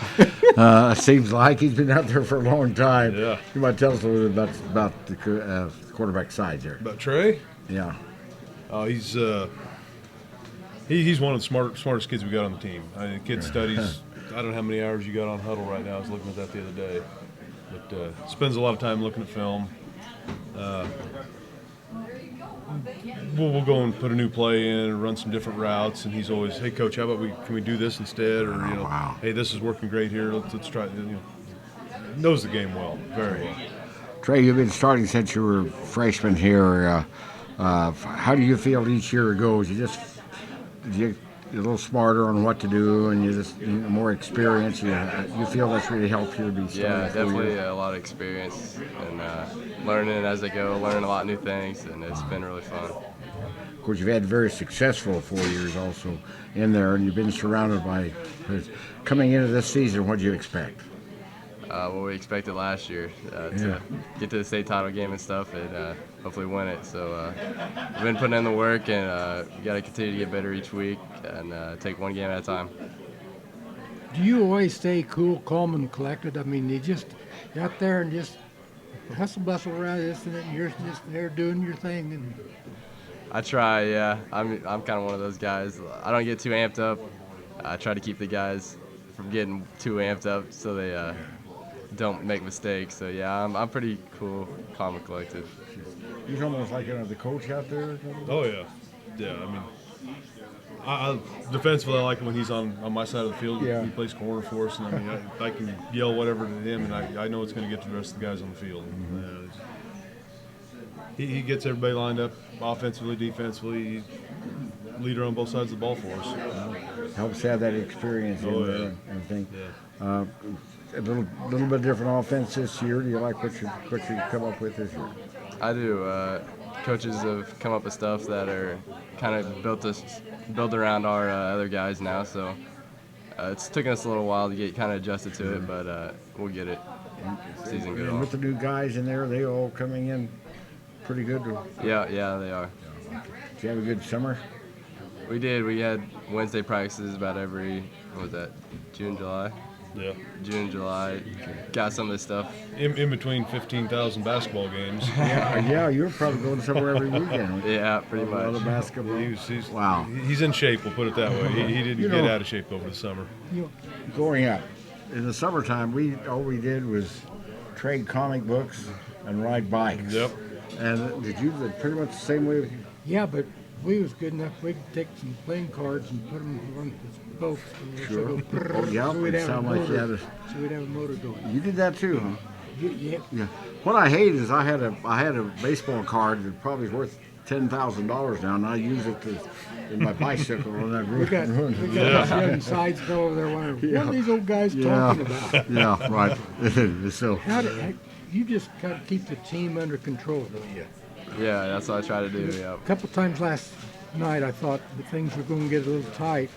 A: It seems like he's been out there for a long time.
C: Yeah.
A: You might tell us a little bit about the quarterback side there.
C: About Trey?
A: Yeah.
C: He's one of the smartest kids we got on the team. The kid studies. I don't know how many hours you got on Huddle right now. I was looking at that the other day. But spends a lot of time looking at film. We'll go and put a new play in and run some different routes, and he's always, hey coach, how about can we do this instead, or
A: Wow.
C: hey, this is working great here. Let's try. Knows the game well, very well.
A: Trey, you've been starting since you were a freshman here. How do you feel each year it goes? You get a little smarter on what to do, and you more experience. You feel that's really helped you to be starting.
I: Yeah, definitely a lot of experience and learning as I go, learning a lot of new things, and it's been really fun.
A: Of course, you've had very successful 4 years also in there, and you've been surrounded by. Coming into this season, what do you expect?
I: What we expected last year to get to the state title game and stuff, and hopefully win it. So we've been putting in the work, and we got to continue to get better each week and take one game at a time.
B: Do you always stay cool, calm, and collected? I mean, you're out there and just hustle bustle around this and that, and you're just there doing your thing. And
I: I try, yeah. I'm kind of one of those guys. I don't get too amped up. I try to keep the guys from getting too amped up so they don't make mistakes. So yeah, I'm pretty cool, calm, and collected.
A: He's almost like the coach out there.
C: Oh yeah, yeah. I mean, I defensively, I like him when he's on my side of the field.
A: Yeah.
C: He plays corner for us, and I mean, I can yell whatever to him, and I know it's going to get to the rest of the guys on the field. He gets everybody lined up, offensively, defensively. Leader on both sides of the ball for us.
A: Helps have that experience in there and everything.
C: Yeah.
A: A little bit different offense this year. Do you like what you come up with this year?
I: I do. Coaches have come up with stuff that are kind of built around our other guys now, so it's taken us a little while to get kind of adjusted to it, but we'll get it. Season good.
A: And with the new guys in there, they all coming in pretty good.
I: Yeah, they are.
A: Did you have a good summer?
I: We did. We had Wednesday practices about every, June, July?
C: Yeah.
I: June, July. Got some of this stuff.
C: In between 15,000 basketball games.
A: Yeah, you're probably going somewhere every weekend.
I: Yeah, pretty
A: A lot
I: much.
A: of basketball. Wow.
C: He's in shape, we'll put it that way. He didn't get out of shape over the summer.
A: Growing up, in the summertime, all we did was trade comic books and ride bikes.
C: Yep.
A: And did you pretty much the same way?
B: yeah, but we was good enough. We could take some playing cards and put them on the boats.
A: Sure.
B: So
A: Oh, yeah,
B: we'd
A: it
B: have a
A: sounded like you
B: motor.
A: had a.
B: So we'd have a motor going.
A: You did that too, huh?
B: Yeah.
A: Yeah. What I hate is I had a baseball card that's probably worth $10,000 now, and I use it in my bicycle on that
B: We
A: route.
B: got this young sides go over there wondering, what are these old guys talking about?
A: Yeah, right. So
B: How you just kind of keep the team under control, don't you?
I: Yeah, that's what I try to do, yeah.
B: A couple times last night I thought that things were going to get a little tight,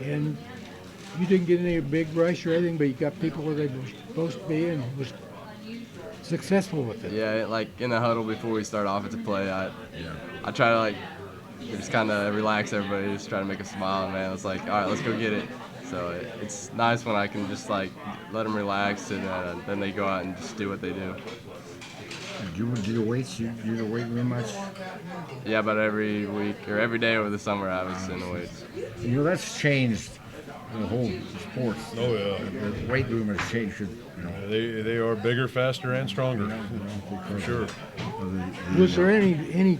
B: and you didn't get any big rush or anything, but you got people where they were supposed to be and was successful with it.
I: Yeah, like in the huddle before we start offensive play, I try to just kind of relax everybody, just try to make them smile, and man, it's like, all right, let's go get it. So it's nice when I can just let them relax, and then they go out and just do what they do.
A: do you do the weights? You do the weight room much?
I: Yeah, about every week or every day over the summer I was in the weights.
A: That's changed the whole sports.
C: Oh, yeah.
A: The weight room has changed.
C: They are bigger, faster, and stronger, for sure.
B: Was there any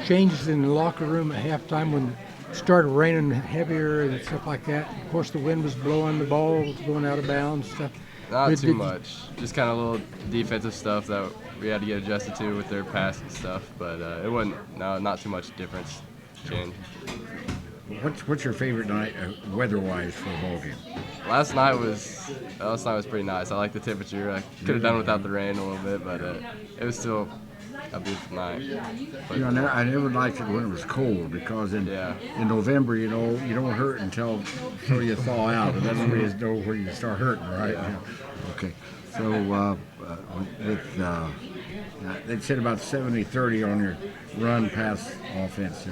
B: changes in the locker room at halftime when it started raining heavier and stuff like that? Of course, the wind was blowing, the ball was going out of bounds, stuff.
I: Not
B: Did-
I: too
B: did-
I: much. Just kind of little defensive stuff that we had to get adjusted to with their passing stuff, but it wasn't, not too much difference change.
A: What's your favorite night, weather-wise, for a ball game?
I: Last night was pretty nice. I like the temperature. I could have done without the rain a little bit, but it was still a beautiful night. But,
A: I never liked it when it was cold because in November, you don't hurt until you thaw out, and that's when you know where you start hurting, right? Yeah. Okay. So they said about 70-30 on your run pass offense.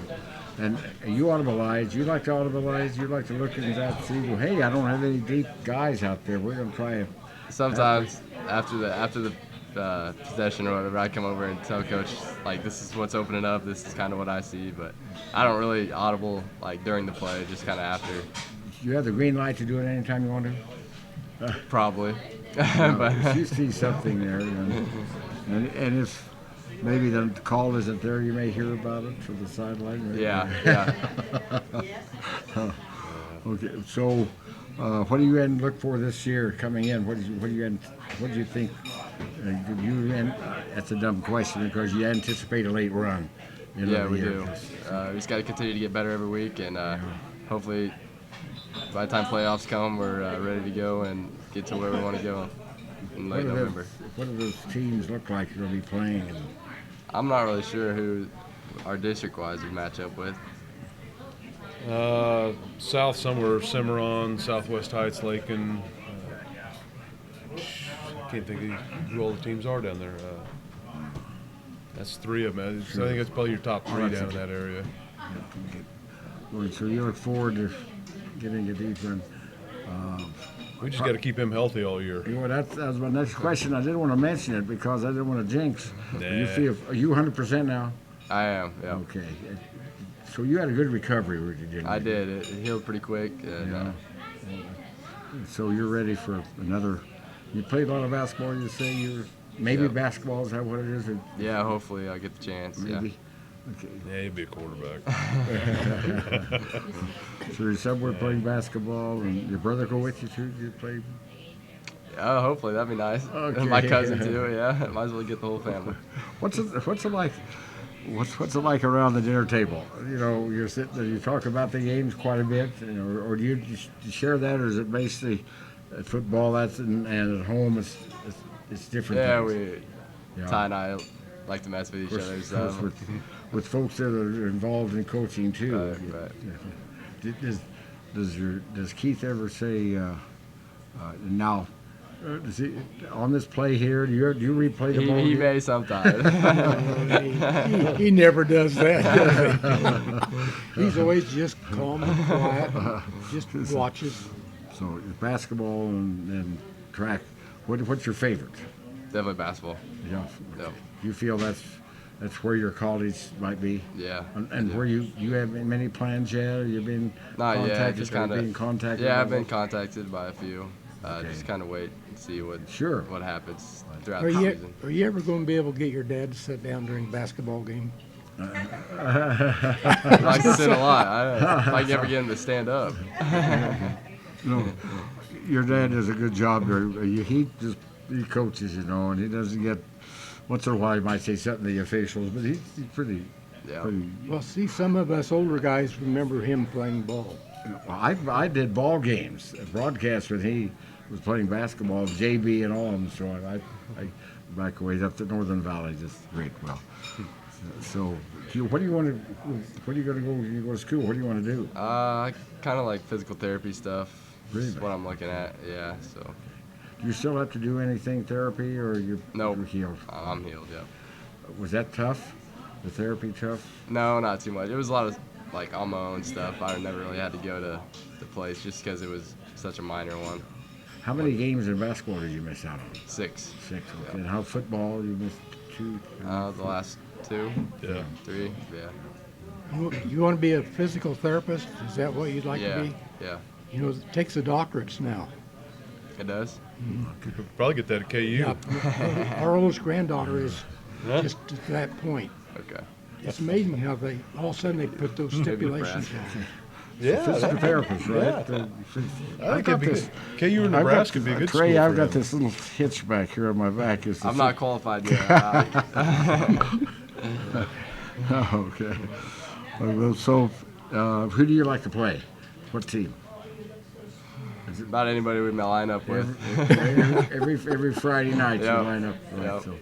A: And you audibilize. You like to audibilize. You like to look at that. See, well, hey, I don't have any deep guys out there. We're gonna try it.
I: Sometimes after the possession or whatever, I come over and tell coach like this is what's opening up. This is kind of what I see, but I don't really audible like during the play. Just kind of after.
A: You have the green light to do it anytime you want to.
I: Probably.
A: But if you see something there, and if maybe the call isn't there, you may hear about it from the sideline. Right?
I: Yeah.
A: Okay, so what do you look for this year coming in? What do you think? That's a dumb question because you anticipate a late run.
I: Yeah, we do. We just got to continue to get better every week, and hopefully by the time playoffs come, we're ready to go and get to where we want to go in late November.
A: What do those teams look like you're going to be playing?
I: I'm not really sure who our district-wise we match up with.
C: South somewhere, Cimarron, Southwest Heights, Lakin. I can't think of who all the teams are down there. That's three of them. So I think that's probably your top three down in that area.
A: So you look forward to getting you deeper.
C: We just got to keep him healthy all year.
A: You know, that was my next question. I didn't want to mention it because I didn't want to jinx.
C: Nah.
A: Are you 100% now?
I: I am, yeah.
A: Okay. So you had a good recovery, didn't you?
I: I did. It healed pretty quick. And,
A: So you're ready for another. You played a lot of basketball. You say you're maybe
I: Yep.
A: basketball. Is that what it is? Or
I: yeah, hopefully I'll get the chance.
A: maybe.
I: Yeah.
A: Okay.
C: Yeah, he'd be a quarterback.
A: So you're somewhere playing basketball, and your brother go with you too? You play?
I: Oh, hopefully that'd be nice.
A: Okay.
I: My cousin too. Yeah, might as well get the whole family.
A: What's it like? What's it like around the dinner table? You know, you're sitting there, you talk about the games quite a bit, or do you just share that, or is it basically football? And at home it's different.
I: Yeah,
A: things?
I: Ty and I like to mess with each other.
A: Of
I: So.
A: course, with folks that are involved in coaching too.
I: Right.
A: Does Keith ever say now? Does he, on this play here, do you replay the ball?
I: He may sometimes.
B: He never does that. He's always just calm and quiet, just watches.
A: So basketball and track. What's your favorite?
I: Definitely basketball.
A: Yeah.
I: Yep.
A: You feel that's where your college might be?
I: Yeah.
A: And where you have many plans yet? You've been
I: Not
A: contacted?
I: yet. Just kind
A: being
I: of.
A: contacted?
I: Yeah, I've
A: by
I: been
A: those?
I: contacted by a few. Just kind of wait and see what happens throughout
B: Are
I: the
B: you,
I: season.
B: are you ever going to be able to get your dad to sit down during a basketball game?
I: He likes to sit a lot. If I can ever get him to stand up.
A: No, your dad does a good job there. He coaches, and he doesn't get. Once in a while, he might say something to the officials, but he's pretty.
I: Yeah.
B: Well, see, some of us older guys remember him playing ball.
A: I did ball games, broadcast when he was playing basketball, JB and all of them. So I back away up to Northern Valley, just great. Well, so what do you want to? What are you going to go when you go to school? What do you want to do?
I: I kind of like physical therapy stuff.
A: Really?
I: That's what I'm looking at. Yeah. So.
A: Do you still have to do anything therapy, or you're healed?
I: I'm healed. Yeah.
A: Was that tough? The therapy tough?
I: No, not too much. It was a lot of like on my own stuff. I never really had to go to the place just because it was such a minor one.
A: How many games in basketball did you miss out on?
I: 6.
A: 6. Okay. Yeah. And how football? You missed 2?
I: The last 2.
C: Yeah.
I: 3. Yeah.
B: You want to be a physical therapist? Is that what you'd like to be?
I: Yeah.
B: You know, it takes a doctorates now.
I: It does?
C: Could probably get that at KU.
B: Yeah. Our oldest granddaughter is just at that point.
I: Okay.
B: It's amazing how they all of a sudden they put those stipulations in.
C: Yeah.
A: Physical therapist, right?
C: I think it'd be good. KU or Nebraska would be a good
A: Trey,
C: school
A: I've
C: for
A: got
C: him.
A: this little hitch back here on my back.
I: I'm not qualified yet.
A: Oh, okay. So, who do you like to play? What team?
I: About anybody we may line up with.
A: Every Friday night you
I: Yep.
A: line up. Right?
I: Yep.
A: So,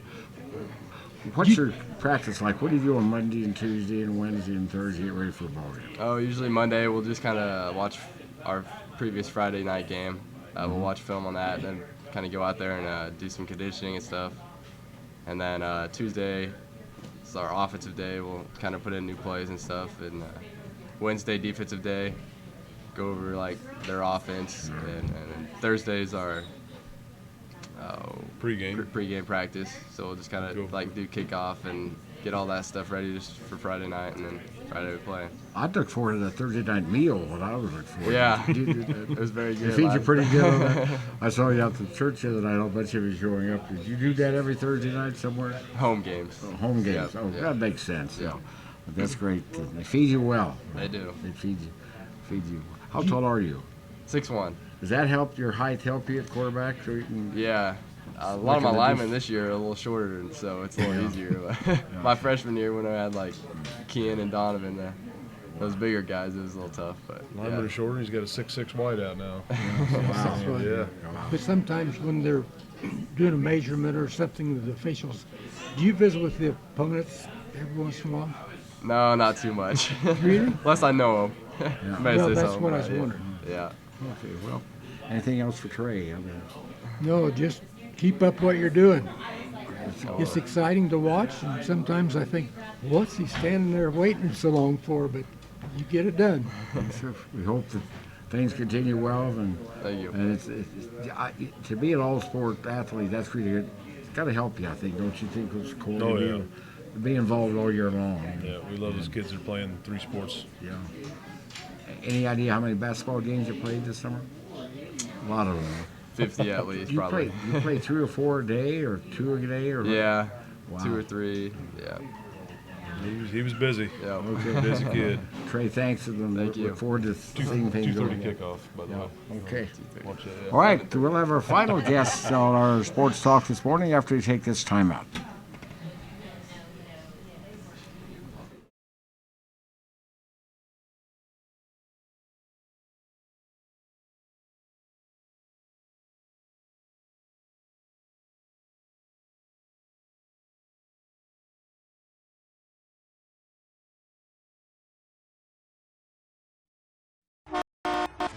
A: what's your practice like? What do you do on Monday and Tuesday and Wednesday and Thursday? Get ready for a ball game.
I: Oh, usually Monday we'll just kind of watch our previous Friday night game. We'll watch film on that, then kind of go out there and do some conditioning and stuff. And then Tuesday is our offensive day. We'll kind of put in new plays and stuff, and Wednesday defensive day, go over like their offense, and then Thursdays are pregame practice. So we'll just kind of like do kickoff and get all that stuff ready just for Friday night, and then Friday we play.
A: I look forward to the Thursday night meal. What I was looking forward
I: Yeah,
A: to.
I: it was very good.
A: They feed you pretty good on that. I saw you out to church the other night. A whole bunch of you showing up. Did you do that every Thursday night somewhere?
I: Home games.
A: Oh, home games.
I: Yeah,
A: Oh,
I: yeah.
A: that makes sense.
I: Yeah.
A: But that's great. They feed you well.
I: They do.
A: They feed you. Feed you. How tall are you?
I: 6'1".
A: Does that help your height help you at quarterback so you can?
I: Yeah. A lot of my linemen this year are a little shorter, and so it's a little easier. My freshman year, when I had like Ken and Donovan, those bigger guys, it was a little tough. But
C: Lineman are shorter. He's got a 6'6" wide out now.
A: Wow.
C: Yeah.
B: But sometimes when they're doing a measurement or something with the officials, do you visit with the opponents every once in a while?
I: No, not too much.
B: Really?
I: Unless I know them.
B: Well, that's what I was wondering.
I: Yeah.
A: Okay. Well, anything else for Trey? I mean,
B: No, just keep up what you're doing. It's exciting to watch, and sometimes I think, what's he standing there waiting so long for? But you get it done.
A: we hope that things continue well, and
I: Thank you.
A: and to be an all-sport athlete, that's really good. It's got to help you, I think, don't you think, Coach Corey?
C: Oh,
A: to
C: yeah.
A: be involved all year long.
C: Yeah, we love those kids that are playing 3 sports.
A: Yeah. Any idea how many basketball games you played this summer? A lot of them.
I: 50 at least,
A: You
I: probably.
A: play 3 or 4 a day, or 2 a day, or
I: Yeah.
A: Wow.
I: 2 or 3. Yeah.
C: He was busy.
I: Yeah.
A: Okay.
C: Busy kid.
A: Trey, thanks, and
I: Thank you.
A: look forward to seeing things
C: 2:30
A: over.
C: kickoff, by the way.
A: Okay.
C: Watch that, yeah.
A: All right, we'll have our final guest on our sports talk this morning after we take this timeout.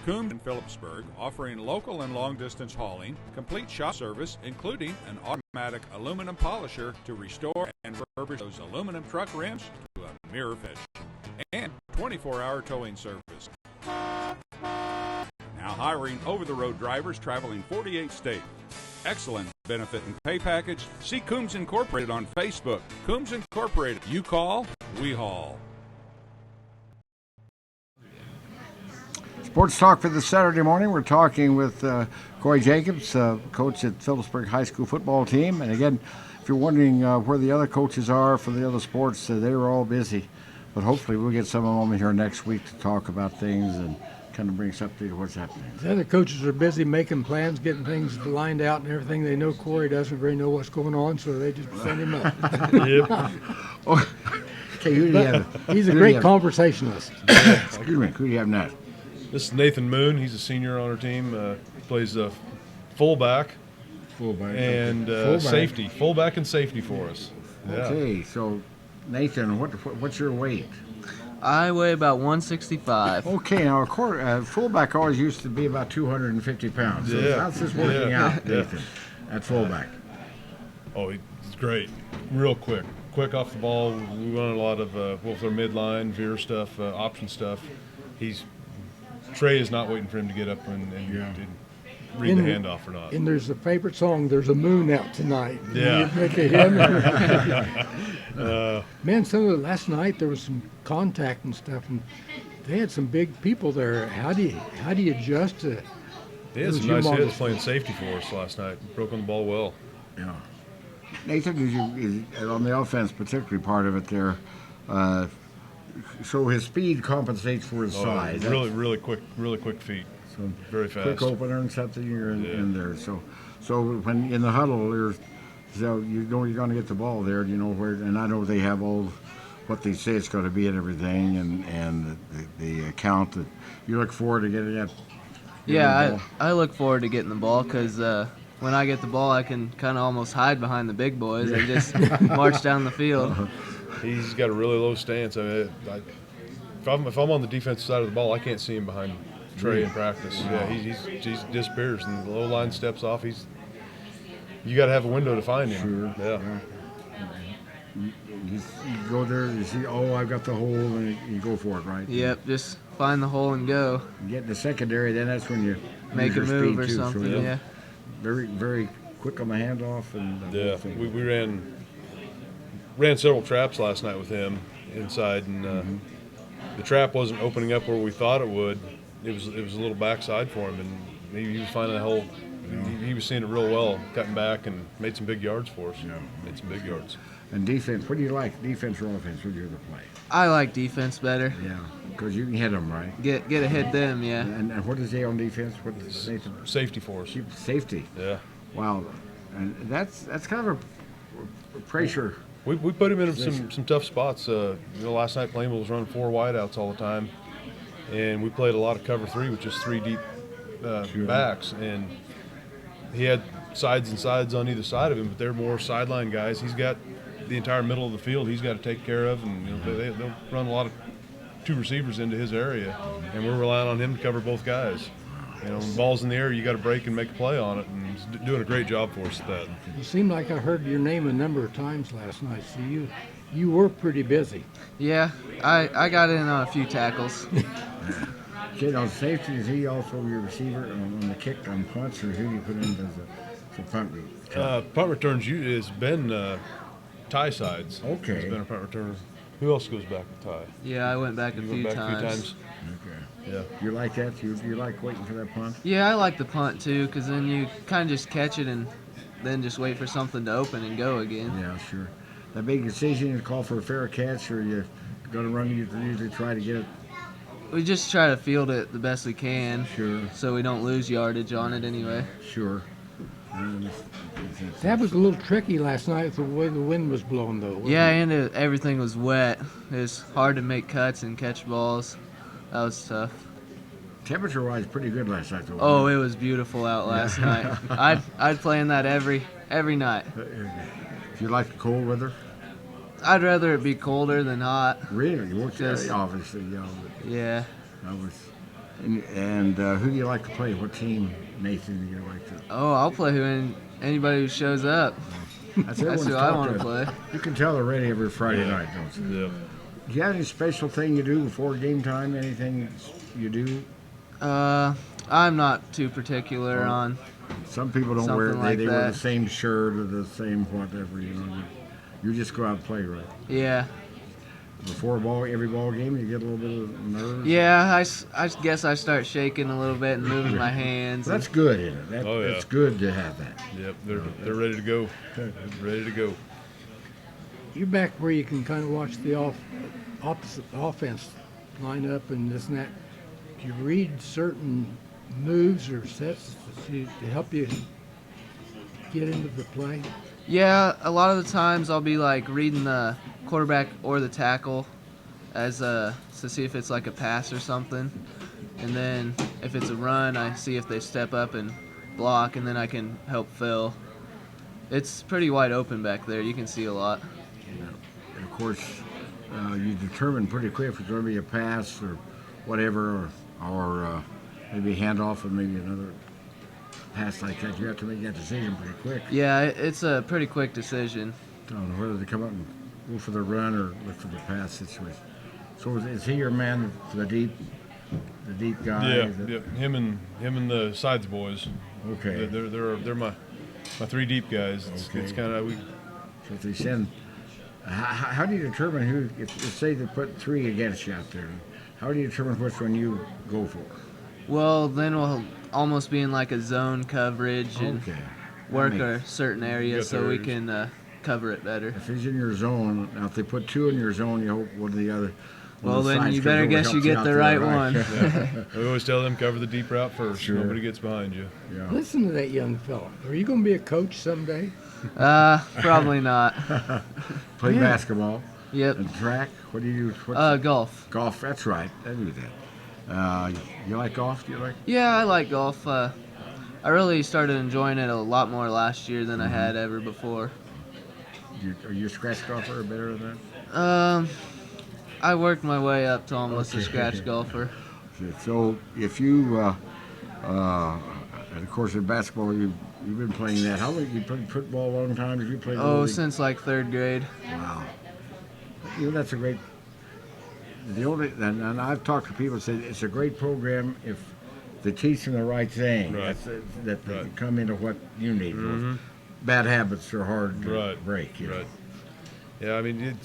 J: Coombs in Phillipsburg, offering local and long-distance hauling, complete shop service, including an automatic aluminum polisher to restore and refurbish those aluminum truck rims to a mirror finish, and 24-hour towing service. Now hiring over-the-road drivers traveling 48 states. Excellent benefit and pay package. See Coombs Incorporated on Facebook. Coombs Incorporated. You call, we haul.
A: Sports talk for this Saturday morning. We're talking with Corey Jacobs, coach at Phillipsburg High School football team. And again, if you're wondering where the other coaches are for the other sports, they were all busy. But hopefully we'll get some of them here next week to talk about things and kind of bring us up to what's happening.
B: The other coaches are busy making plans, getting things lined out and everything. They know Corey doesn't really know what's going on, so they just send him up.
A: Okay, who do you have?
B: He's a great conversationalist.
A: Excuse me, who do you have next?
C: This is Nathan Moon. He's a senior on our team. Plays fullback and safety. Fullback and safety for us. Yeah.
A: Okay, so Nathan, what's your weight?
K: I weigh about 165.
A: Okay, now fullback always used to be about 250 pounds. So
C: Yeah.
A: how's this working out, Nathan, at fullback?
C: Oh, he's great. Real quick. Quick off the ball. We run a lot of both our midline, veer stuff, option stuff. Trey is not waiting for him to get up and read the handoff or not.
B: And there's a favorite song, There's a Moon Out Tonight.
C: Yeah.
B: You think of him? Man, last night there was some contact and stuff, and they had some big people there. How do you adjust to
C: He had some nice hits playing safety for us last night. Broke on the ball well.
A: Yeah. Nathan, on the offense, particularly part of it there, so his speed compensates for his size.
C: Really quick feet.
A: So
C: very fast.
A: Quick opener and something, you're in there. So when in the huddle, you know you're going to get the ball there. You know where, and I know they have all what they say it's going to be and everything, and the account that you look forward to getting that.
K: Yeah, I look forward to getting the ball because when I get the ball, I can kind of almost hide behind the big boys and just march down the field.
C: He's got a really low stance. If I'm on the defensive side of the ball, I can't see him behind Trey in practice. Yeah, he disappears, and the low line steps off. You got to have a window to find him.
A: Sure.
C: Yeah.
A: You go there, you see, oh, I've got the hole, and you go for it, right?
K: Yep, just find the hole and go.
A: You get in the secondary, then that's when you
K: Make
A: use
K: a
A: your
K: move
A: speed
K: or
A: too.
K: something,
A: So,
K: yeah.
A: Very, very quick on the handoff and the
C: Yeah,
A: whole thing.
C: we ran several traps last night with him inside, and the trap wasn't opening up where we thought it would. It was a little backside for him, and he was finding the hole. He was seeing it real well, cutting back, and made some big yards for us.
A: Yeah.
C: Made some big yards.
A: And defense, what do you like, defense or offense? What do you play?
K: I like defense better.
A: Yeah, because you can hit them, right?
K: Get ahead them, yeah.
A: And what is he on defense? What is Nathan?
C: Safety for us.
A: Keep safety.
C: Yeah.
A: Wow, and that's kind of a pressure.
C: We put him in some tough spots. Last night Plainville was running 4 wideouts all the time, and we played a lot of cover 3 with just 3 deep backs, and he had sides and sides on either side of him, but they're more sideline guys. He's got the entire middle of the field he's got to take care of, and they'll run a lot of 2 receivers into his area, and we're relying on him to cover both guys. When the ball's in the air, you got to break and make a play on it, and he's doing a great job for us at that.
B: It seemed like I heard your name a number of times last night, so you were pretty busy.
K: Yeah, I got in on a few tackles.
A: Kid on safety, is he also your receiver on the kick on punts, or who do you put in as a punt return?
C: Punt returns has been Ty sides.
A: Okay.
C: Has been a punt returner. Who else goes back with Ty?
K: Yeah, I went back a
C: You
K: few
C: went back
K: times.
C: a few times.
A: Okay.
C: Yeah.
A: You like that? You like waiting for that punt?
K: Yeah, I like the punt too, because then you kind of just catch it and then just wait for something to open and go again.
A: Yeah, sure. That big decision, you call for a fair catch, or you going to run, you usually try to get it.
K: We just try to field it the best we can,
A: Sure.
K: so we don't lose yardage on it anyway.
A: Sure.
B: That was a little tricky last night with the way the wind was blowing, though. wasn't
K: Yeah,
B: it?
K: and everything was wet. It was hard to make cuts and catch balls. That was tough.
A: Temperature-wise, pretty good last night, though.
K: Oh, it was beautiful out last night. I'd play in that every night.
A: Do you like the cold weather?
K: I'd rather it be colder than hot.
A: Really? You worked there,
K: Just-
A: obviously.
K: Yeah.
A: I was. And who do you like to play? What team, Nathan, do you like to?
K: Oh, I'll play anybody who shows up. That's
A: everyone's
K: who I
A: talked
K: want to
A: to.
K: play.
A: You can tell they're ready every Friday night, don't you?
C: Yeah.
A: Do you have any special thing you do before game time? Anything you do?
K: I'm not too particular on.
A: Some people don't wear
K: Something like
A: they wear
K: that.
A: the same shirt or the same whatever. You just go out and play, right?
K: Yeah.
A: Before every ball game, you get a little bit of nerves.
K: Yeah, I guess I start shaking a little bit and moving my hands.
A: That's good, isn't it? That's good to have that.
C: Yep, they're ready to go. Ready to go.
B: You're back where you can kind of watch the opposite offense line up and this and that. Do you read certain moves or sets to help you get into the play?
K: Yeah, a lot of the times I'll be like reading the quarterback or the tackle as to see if it's like a pass or something, and then if it's a run, I see if they step up and block, and then I can help fill. It's pretty wide open back there. You can see a lot.
A: And of course, you determine pretty quick if it's going to be a pass or whatever, or maybe a handoff and maybe another pass like that. You have to make that decision pretty quick.
K: Yeah, it's a pretty quick decision.
A: On whether to come up and go for the run or look for the pass situation. So is he your man, the deep guy?
C: Yeah, yeah. Him and the sides boys.
A: Okay.
C: They're my 3 deep guys. It's kind of
A: So if they send, how do you determine who? If say they put 3 against you out there, how do you determine which one you go for?
K: Well, then we'll almost be in like a zone coverage and
A: Okay.
K: work
A: That
K: a
A: makes-
K: certain area so we can cover it better.
A: If he's in your zone, now if they put 2 in your zone, you hope one of the other. one
K: Well,
A: of the
K: then
A: sides
K: you
A: comes
K: better
A: over,
K: guess you
A: helps
K: get
A: out
K: the
A: there,
K: right one.
C: Yeah. We always tell them cover the deep route first.
A: Sure.
C: Nobody gets behind you.
A: Yeah.
B: Listen to that young fella. Are you going to be a coach someday?
K: Probably not.
A: Play
B: Yeah.
A: basketball.
K: Yep.
A: And track. What do you do?
K: Golf.
A: Golf. That's right. I do that. You like golf? Do you like?
K: Yeah, I like golf. I really started enjoying it a lot more last year than I had ever before.
A: Are you a scratch golfer or better than that?
K: I worked my way up to almost a scratch golfer.
A: So if you, and of course in basketball, you You've been playing that. How long you played football a long time? Did you play?
K: Oh, since like 3rd grade.
A: Wow. You know, that's a great. The only and I've talked to people that say it's a great program if they teach them the right thing.
C: Right.
A: That they
C: Right.
A: can come into what you need.
C: Mhm.
A: Bad habits are hard to
C: Right.
A: break. You know?
C: Right. Yeah, I mean,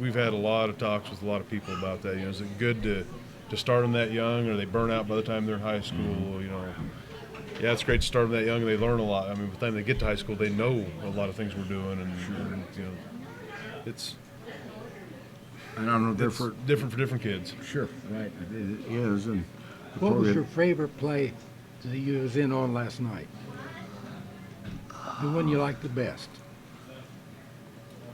C: we've had a lot of talks with a lot of people about that. You know, is it good to start them that young, or they burn out by the time they're in high school? You know, yeah, it's great to start them that young, and they learn a lot. I mean, by the time they get to high school, they know a lot of things we're doing, and you know, it's.
A: I don't know.
C: It's different for different kids.
A: Sure, right. It is. And the
B: What was
A: program-
B: your favorite play that you was in on last night? The one you liked the best?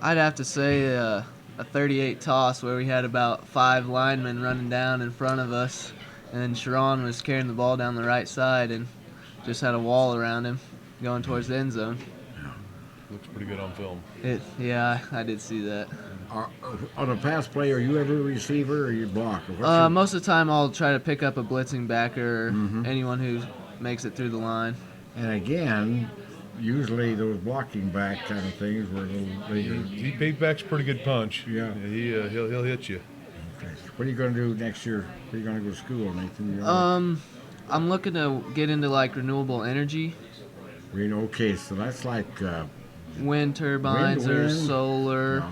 K: I'd have to say a 38 toss where we had about 5 linemen running down in front of us, and then Sharon was carrying the ball down the right side and just had a wall around him going towards the end zone.
C: Looks pretty good on film.
K: Yeah, I did see that.
A: On a pass play, are you ever a receiver or you block? Or what's your-
K: Most of the time I'll try to pick up a blitzing backer or
A: Mhm.
K: anyone who makes it through the line.
A: And again, usually those blocking back kind of things were a little bigger.
C: He backs a pretty good punch.
A: Yeah.
C: He'll hit you.
A: Okay. What are you going to do next year? Where are you going to go to school, Nathan?
K: I'm looking to get into like renewable energy,
A: Okay, so that's like
K: wind turbines or
A: wind.
K: solar.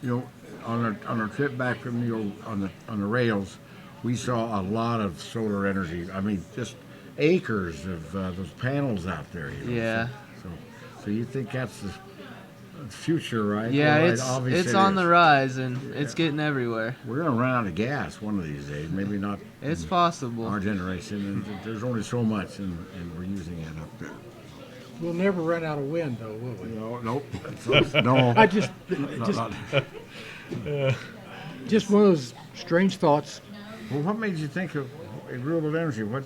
A: You know, on our trip back from on the rails, we saw a lot of solar energy. I mean, just acres of those panels out there. You know?
K: Yeah.
A: So you think that's the future, right?
K: Yeah,
A: Well,
K: it's
A: obviously
K: on
A: it
K: the
A: is.
K: rise and it's getting everywhere.
A: We're going to run out of gas one of these days. Maybe not.
K: It's possible.
A: Our generation, and there's only so much, and we're using it up there.
B: We'll never run out of wind, though, will we?
A: No, nope. No.
B: I just
A: Not-
B: just one of those strange thoughts.
A: Well, what made you think of renewable energy? What